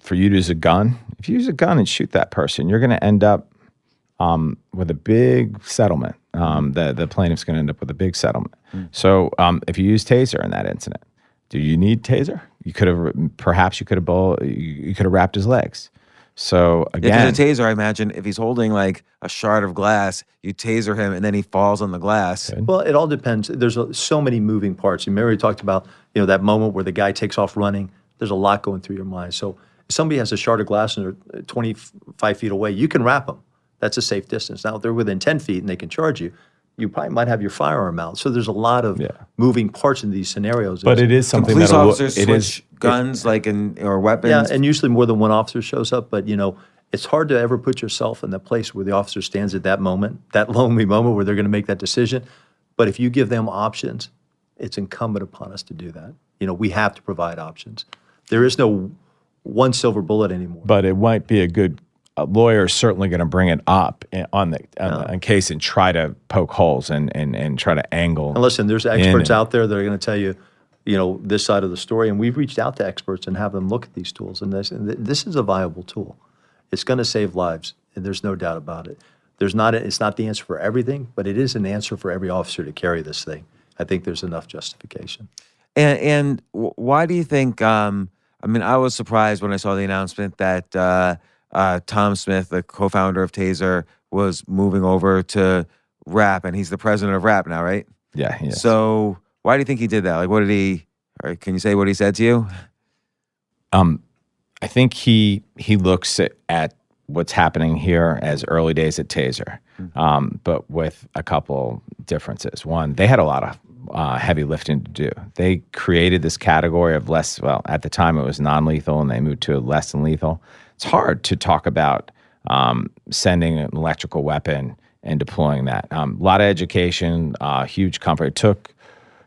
For you to use a gun, if you use a gun and shoot that person, you're going to end up with a big settlement. The plaintiff's going to end up with a big settlement. So if you use taser in that incident, do you need taser? You could have wrapped his legs. So again, a taser, I imagine if he's holding like a shard of glass, you taser him and then he falls on the glass. Well, it all depends. There's so many moving parts. And Mary talked about that moment where the guy takes off running. There's a lot going through your mind. So if somebody has a shard of glass and they're 25 feet away, you can wrap them. That's a safe distance. Now, if they're within 10 feet and they can charge you, you probably might have your firearm out. So there's a lot of moving parts in these scenarios. But it is something police that officers switch guns or weapons. Yeah, and usually more than one officer shows up. But, it's hard to ever put yourself in the place where the officer stands at that moment, that lonely moment where they're going to make that decision. But if you give them options, it's incumbent upon us to do that. We have to provide options. There is no one silver bullet anymore. But it might be a lawyer is certainly going to bring it up on the case and try to poke holes and try to angle. And listen, there's experts out there that are going to tell you, this side of the story. And we've reached out to experts and have them look at these tools. And this is a viable tool. It's going to save lives, and there's no doubt about it. It's not the answer for everything, but it is an answer for every officer to carry this thing. I think there's enough justification. And why do you think? I was surprised when I saw the announcement that. Tom Smith, the co-founder of Taser, was moving over to Wrap, and he's the president of Wrap now, right? Yeah, he is. So why do you think he did that? Like, what did he? Or can you say what he said to you? I think he looks at what's happening here as early days at Taser, but with a couple differences. One, they had a lot of heavy lifting to do. They created this category of at the time it was non-lethal, and they moved to less than lethal. It's hard to talk about sending an electrical weapon and deploying that. A lot of education, huge comfort. It took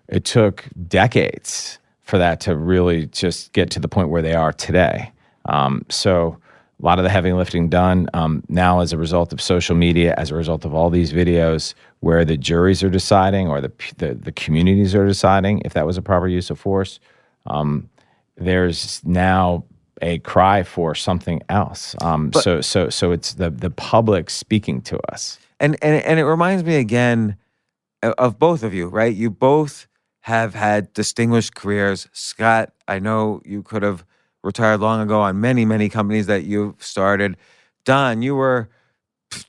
it took decades for that to really just get to the point where they are today. So a lot of the heavy lifting done now as a result of social media, as a result of all these videos where the juries are deciding or the communities are deciding if that was a proper use of force. There's now a cry for something else. So it's the public speaking to us. And it reminds me again of both of you, right? You both have had distinguished careers. Scott, I know you could have retired long ago on many, many companies that you've started. Don, you were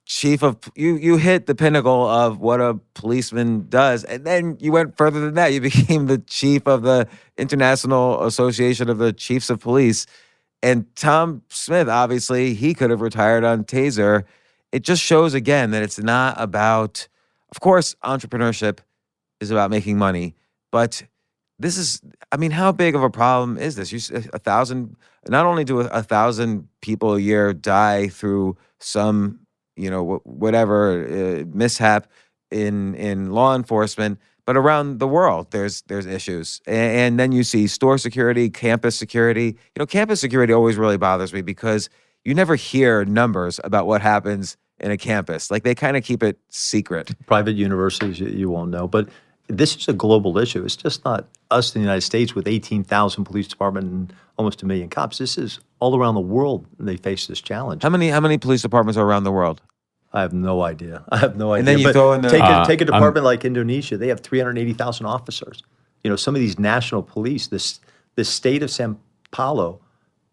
chief of, you hit the pinnacle of what a policeman does. And then you went further than that. You became the chief of the International Association of the Chiefs of Police. And Tom Smith, obviously, he could have retired on taser. It just shows again that it's not about, of course, entrepreneurship is about making money, but this is, I mean, how big of a problem is this? 1,000, not only do 1,000 people a year die through some, whatever mishap in law enforcement, but around the world, there's issues. And then you see store security, campus security. Campus security always really bothers me because you never hear numbers about what happens in a campus. Like, they kind of keep it secret. Private universities, you won't know. But this is a global issue. It's just not us in the United States with 18,000 police departments and almost 1 million cops. This is all around the world they face this challenge. How many police departments are around the world? I have no idea. And then you throw in the, take a department like Indonesia. They have 380,000 officers. Some of these national police, this state of Sao Paulo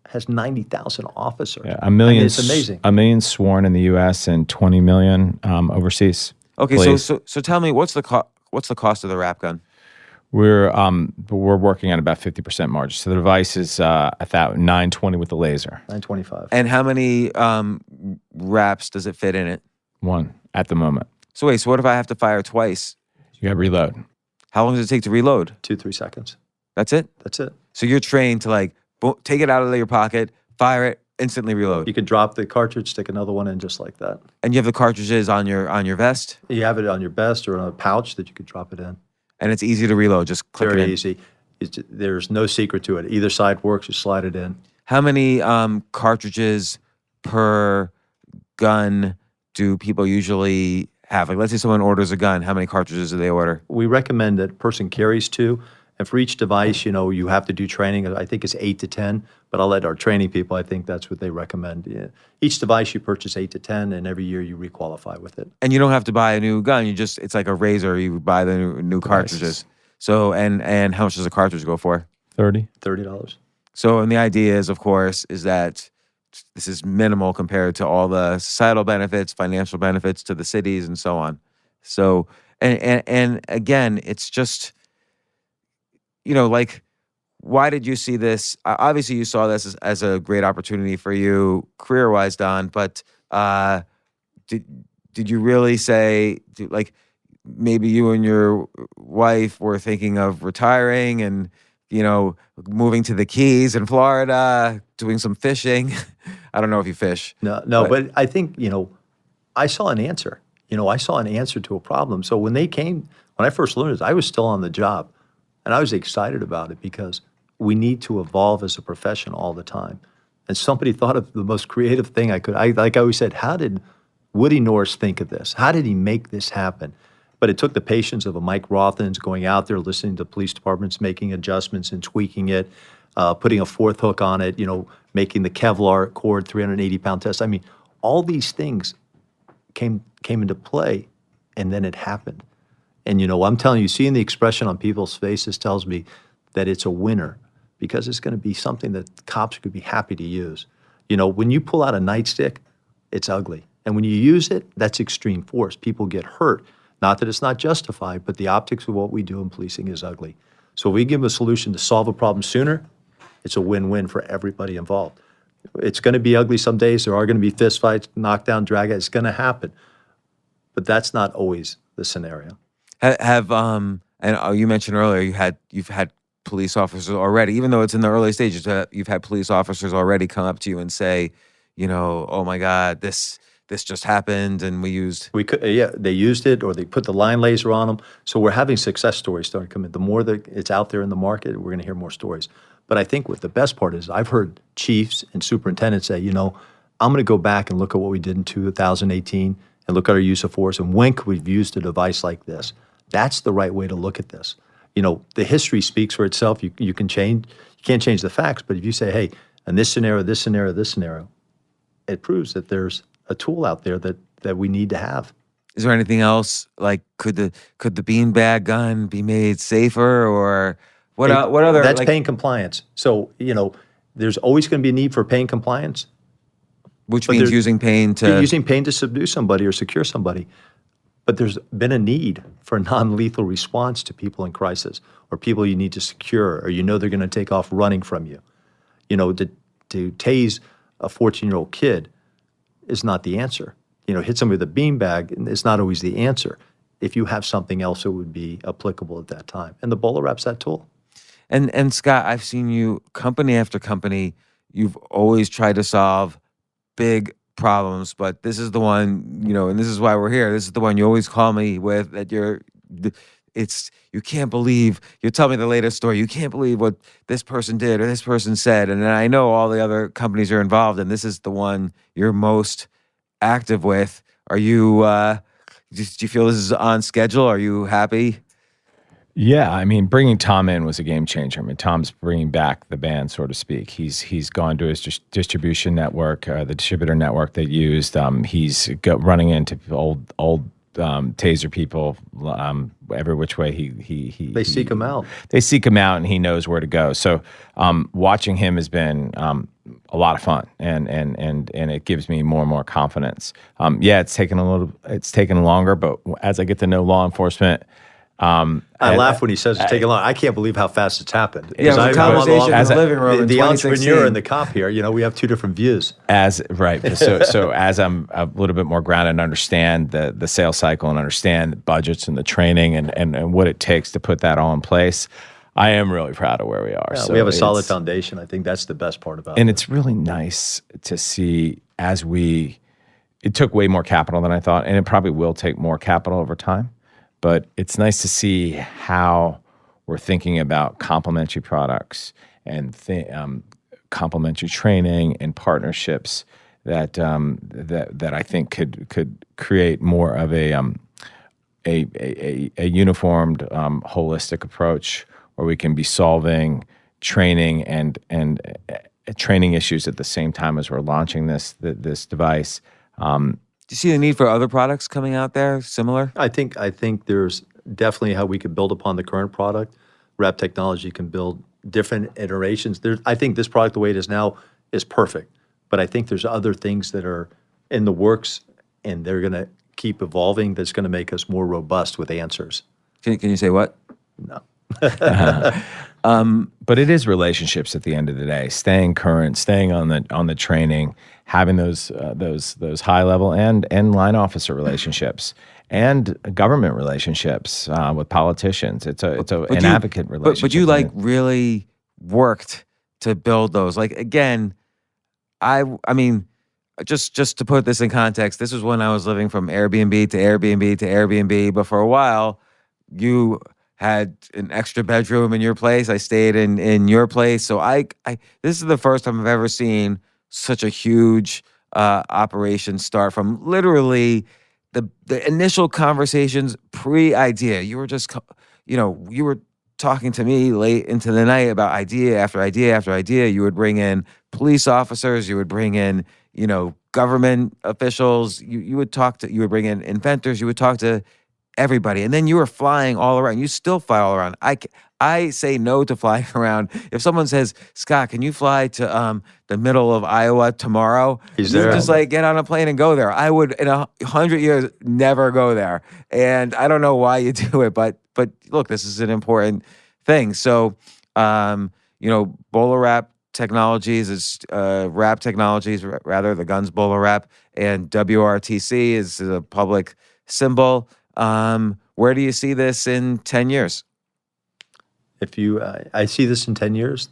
has 90,000 officers. Yeah, 1 million. It's amazing. 1 million sworn in the U.S. and 20 million overseas. Okay, so tell me, what's the cost of the wrap gun? We're working on about 50% margin. So the device is $920 with the laser. $925. And how many wraps does it fit in it? 1 at the moment. So wait, so what if I have to fire twice? You got to reload. How long does it take to reload? 2-3 seconds. That's it? That's it. So you're trained to take it out of your pocket, fire it, instantly reload. You can drop the cartridge, stick another one in just like that. And you have the cartridges on your vest? You have it on your vest or on a pouch that you could drop it in. And it's easy to reload, just click it in. Very easy. There's no secret to it. Either side works, you slide it in. How many cartridges per gun do people usually have? Like, let's say someone orders a gun. How many cartridges do they order? We recommend that a person carries 2. And for each device, you have to do training. I think it's 8 to 10, but I'll let our training people, I think that's what they recommend. Yeah. Each device you purchase 8 to 10, and every year you requalify with it. And you don't have to buy a new gun. It's like a razor. You buy the new cartridges. So, and how much does a cartridge go for? $30. So, and the idea is, of course, is that this is minimal compared to all the societal benefits, financial benefits to the cities and so on. So, and again, it's just, why did you see this? Obviously, you saw this as a great opportunity for you career-wise, Don, but did you really say, maybe you and your wife were thinking of retiring and, moving to the Keys in Florida, doing some fishing? I don't know if you fish. No, but I think, I saw an answer. I saw an answer to a problem. So when I first learned this, I was still on the job. And I was excited about it because we need to evolve as a profession all the time. And somebody thought of the most creative thing I could. Like I always said, how did Woody Norris think of this? How did he make this happen? But it took the patience of a Mike Rothins going out there, listening to police departments, making adjustments and tweaking it, putting a 4th hook on it, making the Kevlar cord 380-pound test. I mean, all these things came into play, and then it happened. And, I'm telling you, seeing the expression on people's faces tells me that it's a winner because it's going to be something that cops could be happy to use. When you pull out a nightstick, it's ugly. And when you use it, that's extreme force. People get hurt. Not that it's not justified, but the optics of what we do in policing is ugly. So if we give them a solution to solve a problem sooner, it's a win-win for everybody involved. It's going to be ugly some days. There are going to be fistfights, knockdown, drag out. It's going to happen. But that's not always the scenario. And you mentioned earlier you've had police officers already, even though it's in the early stages, you've had police officers already come up to you and say, oh my God, this this just happened and we used. We could, they used it, or they put the line laser on them. So we're having success stories starting to come in. The more that it's out there in the market, we're going to hear more stories. But I think what the best part is, I've heard chiefs and superintendents say, I'm going to go back and look at what we did in 2018 and look at our use of force, and when could we've used a device like this? That's the right way to look at this. The history speaks for itself. You can't change the facts, but if you say, hey, in this scenario, this scenario, this scenario, it proves that there's a tool out there that we need to have. Is there anything else? Like, could the beanbag gun be made safer, or what other? That's pain compliance. So there's always going to be a need for pain compliance, which means using pain to subdue somebody or secure somebody. But there's been a need for a non-lethal response to people in crisis, or people you need to secure, or they're going to take off running from you. To tase a 14-year-old kid is not the answer. Hit somebody with a beanbag is not always the answer. If you have something else that would be applicable at that time. And the BolaWrap's that tool. And Scott, I've seen you, company after company, you've always tried to solve big problems, but this is the one, and this is why we're here. This is the one you always call me with, that you can't believe, you tell me the latest story, you can't believe what this person did or this person said. And then I know all the other companies are involved, and this is the one you're most active with. Are you, do you feel this is on schedule? Are you happy? Yeah, I mean, bringing Tom in was a game changer. I mean, Tom's bringing back the band, so to speak. He's gone to his distribution network, the distributor network they used. He's running into old taser people every which way they seek him out. They seek him out, and he knows where to go. So watching him has been a lot of fun, and it gives me more and more confidence. It's taken longer, but as I get to know law enforcement. I laugh when he says it's taking long. I can't believe how fast it's happened. Yeah, the conversation in the living room in the 2016. entrepreneur and the cop here, we have two different views. Right. So as I'm a little bit more grounded and understand the sales cycle and understand the budgets and the training and what it takes to put that all in place, I am really proud of where we are. Yeah, so we have a solid foundation. I think that's the best part about it. And it's really nice to see it took way more capital than I thought, and it probably will take more capital over time. But it's nice to see how we're thinking about complementary products and complementary training and partnerships that I think could create more of a uniformed, holistic approach where we can be solving training and training issues at the same time as we're launching this device. Do you see the need for other products coming out there similar? I think there's definitely how we could build upon the current product. Wrap technology can build different iterations. I think this product, the way it is now, is perfect. But I think there's other things that are in the works, and they're going to keep evolving. That's going to make us more robust with answers. Can you say what? No. But it is relationships at the end of the day. Staying current, staying on the training, having those high level and line officer relationships and government relationships with politicians. It's an advocate relationship. But you really worked to build those. Like, again, I mean, just to put this in context, this was when I was living from Airbnb to Airbnb to Airbnb. But for a while, you had an extra bedroom in your place. I stayed in your place. So this is the first time I've ever seen such a huge operation start from literally the initial conversations pre-idea. You were just, you were talking to me late into the night about idea after idea after idea. You would bring in police officers. You would bring in, government officials. You would bring in inventors. You would talk to everybody. And then you were flying all around. You still fly all around. I say no to flying around. If someone says, Scott, can you fly to the middle of Iowa tomorrow? He's there. Just get on a plane and go there. I would, in 100 years, never go there. And I don't know why you do it, but look, this is an important thing. So, BolaWrap Technologies is Wrap Technologies, rather, the guns BolaWrap, and WRTC is a public symbol. Where do you see this in 10 years? I see this in 10 years,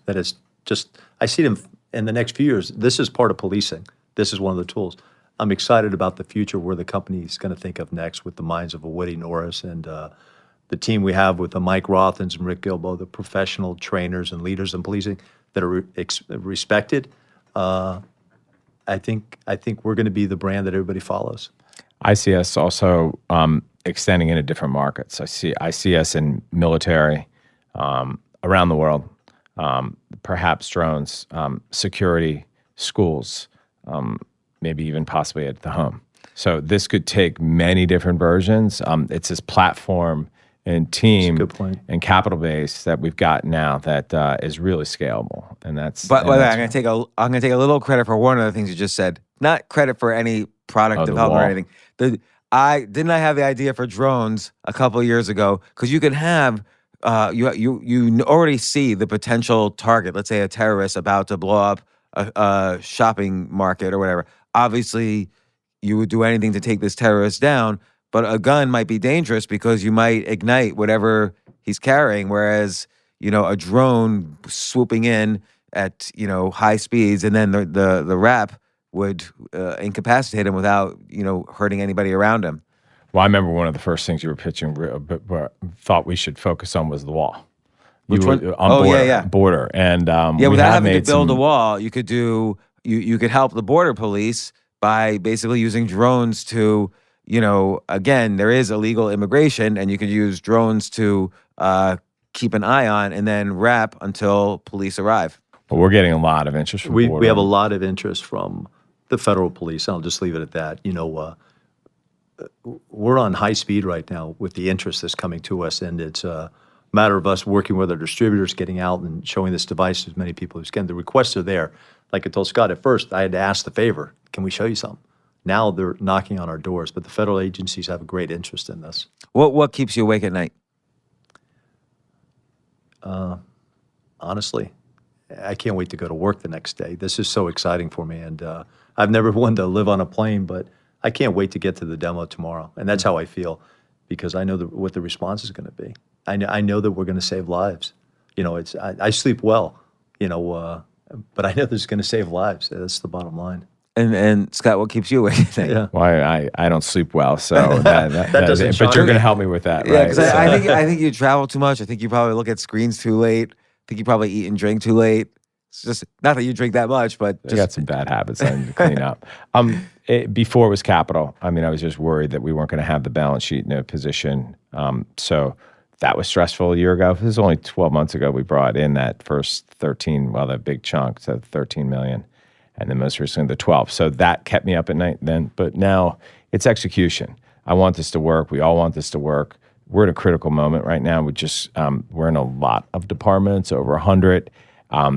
I see them in the next few years. This is part of policing. This is one of the tools. I'm excited about the future, where the company is going to think of next with the minds of a Woody Norris and the team we have with the Mike Rothens and Rick Gilbo, the professional trainers and leaders in policing that are respected. I think we're going to be the brand that everybody follows. I see us also extending into different markets. I see us in military around the world, perhaps drones, security, schools, maybe even possibly at the home. So this could take many different versions. It's this platform and team and capital base that we've got now that is really scalable, and that's. But wait, I'm gonna take a little credit for one of the things you just said. Not credit for any product development or anything. I have the idea for drones a couple of years ago, because you could have you already see the potential target. Let's say a terrorist about to blow up a shopping market or whatever. Obviously, you would do anything to take this terrorist down. But a gun might be dangerous because you might ignite whatever he's carrying, whereas, a drone swooping in at, high speeds, and then the wrap would incapacitate him without, hurting anybody around him. Well, I remember one of the first things you were pitching, thought we should focus on was the wall. Which one? Border. And without having to build a wall, you could do you could help the border police by basically using drones to. Again, there is illegal immigration, and you could use drones to keep an eye on and then wrap until police arrive. But we're getting a lot of interest from we have a lot of interest from the federal police. I'll just leave it at that. We're on high speed right now with the interest that's coming to us, and it's a matter of us working with our distributors, getting out and showing this device to as many people as can. The requests are there. Like I told Scott at first, I had to ask the favor, can we show you something? Now they're knocking on our doors, but the federal agencies have a great interest in this. What keeps you awake at night? Honestly, I can't wait to go to work the next day. This is so exciting for me, and I've never wanted to live on a plane, but I can't wait to get to the demo tomorrow, and that's how I feel, because I know what the response is going to be. I know that we're going to save lives. I sleep well, but I know this is going to save lives. That's the bottom line. And Scott, what keeps you awake at night? Yeah. Well, I don't sleep well, so that doesn't. But you're going to help me with that, yeah, right? Because I think you travel too much. I think you probably look at screens too late. I think you probably eat and drink too late. It's just not that you drink that much, but I got some bad habits I need to clean up. Before it was capital. I was just worried that we weren't going to have the balance sheet in a position. So that was stressful a year ago. This is only 12 months ago we brought in that first that big chunk to 13 million. And then most recently the 12. So that kept me up at night then. But now it's execution. I want this to work. We all want this to work. We're at a critical moment right now. We're in a lot of departments, over 100.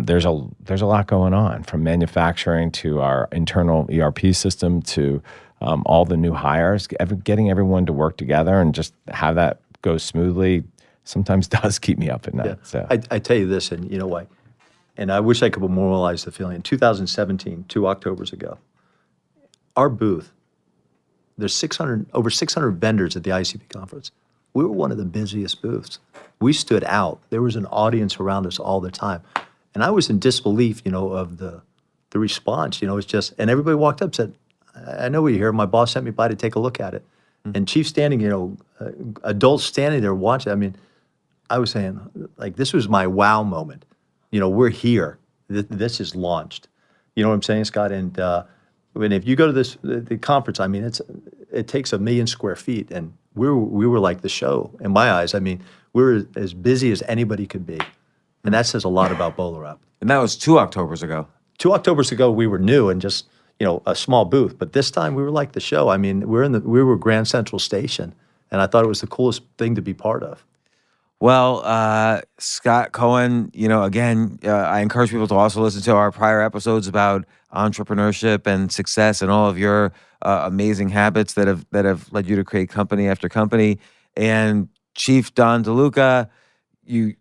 There's a lot going on, from manufacturing to our internal ERP system to all the new hires. Getting everyone to work together and just have that go smoothly sometimes does keep me up at night. Yeah. So I tell you this, and you know why? And I wish I could memorialize the feeling. In 2017, 2 Octobers ago, our booth, there's over 600 vendors at the ICP conference. We were one of the busiest booths. We stood out. There was an audience around us all the time. And I was in disbelief, of the response. It's just, and everybody walked up and said, I know you're here. My boss sent me by to take a look at it. Mm-hmm. And Chief standing, adults standing there watching. I was saying, this was my wow moment. We're here. This is launched. You know what I'm saying, Scott? And if you go to the conference, it takes 1 million square feet, and we were like the show in my eyes. We were as busy as anybody could be, and that says a lot about BolaWrap. And that was 2 Octobers ago. 2 Octobers ago, we were new and just a small booth, but this time we were like the show. We were Grand Central Station, and I thought it was the coolest thing to be part of. Well, Scott, Cohen, again, I encourage people to also listen to our prior episodes about entrepreneurship and success and all of your amazing habits that have led you to create company after company. And Chief Don Deluca, you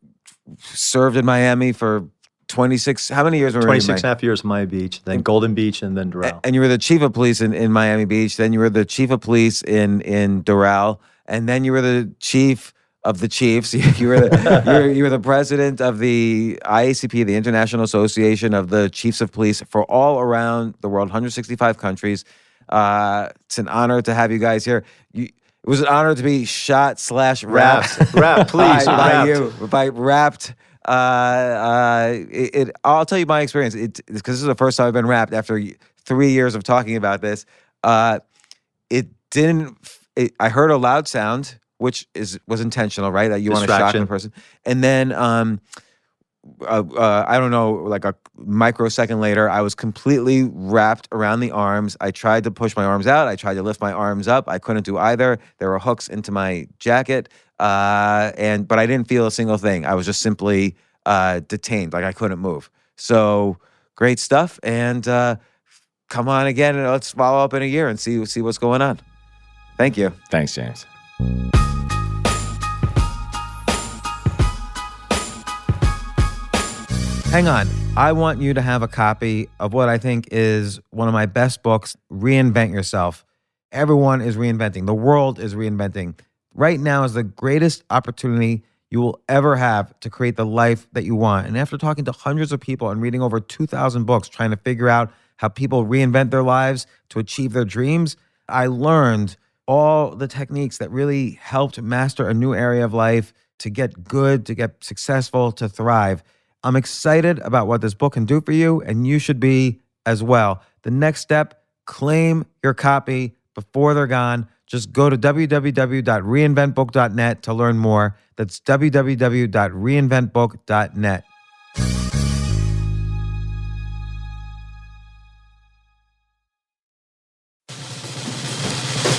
served in Miami for 26, how many years were you in 26 and a half years in Miami Beach, then Golden Beach, and then Doral. And you were the chief of police in Miami Beach. Then you were the chief of police in Doral. And then you were the chief of the Chiefs. You were the president of the IACP, the International Association of the Chiefs of Police, for all around the world, 165 countries. It's an honor to have you guys here. It was an honor to be shot/wrapped. Wrap, please. by Wrapped. I'll tell you my experience. Because this is the first time I've been wrapped after 3 years of talking about this. It didn't. I heard a loud sound, which was intentional, right? That you want to shock the person, and then I don't know, like a microsecond later, I was completely wrapped around the arms. I tried to push my arms out. I tried to lift my arms up. I couldn't do either. There were hooks into my jacket, but I didn't feel a single thing. I was just simply detained, like I couldn't move. So great stuff, and come on again, and let's follow up in a year and see what's going on. Thank you. Thanks, James. Hang on. I want you to have a copy of what I think is one of my best books, Reinvent Yourself. Everyone is reinventing. The world is reinventing. Right now is the greatest opportunity you will ever have to create the life that you want. And after talking to hundreds of people and reading over 2,000 books trying to figure out how people reinvent their lives to achieve their dreams, I learned all the techniques that really helped master a new area of life, to get good, to get successful, to thrive. I'm excited about what this book can do for you, and you should be as well. The next step, claim your copy before they're gone. Just go to www.reinventbook.net to learn more. That's www.reinventbook.net.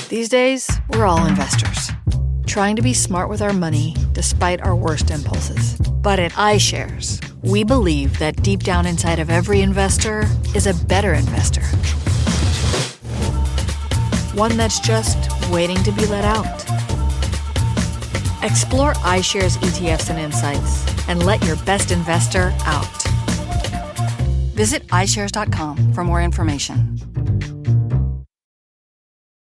These days, we're all investors, trying to be smart with our money despite our worst impulses. But at iShares, we believe that deep down inside of every investor is a better investor. One that's just waiting to be let out. Explore iShares ETFs and insights and let your best investor out. Visit iShares.com for more information.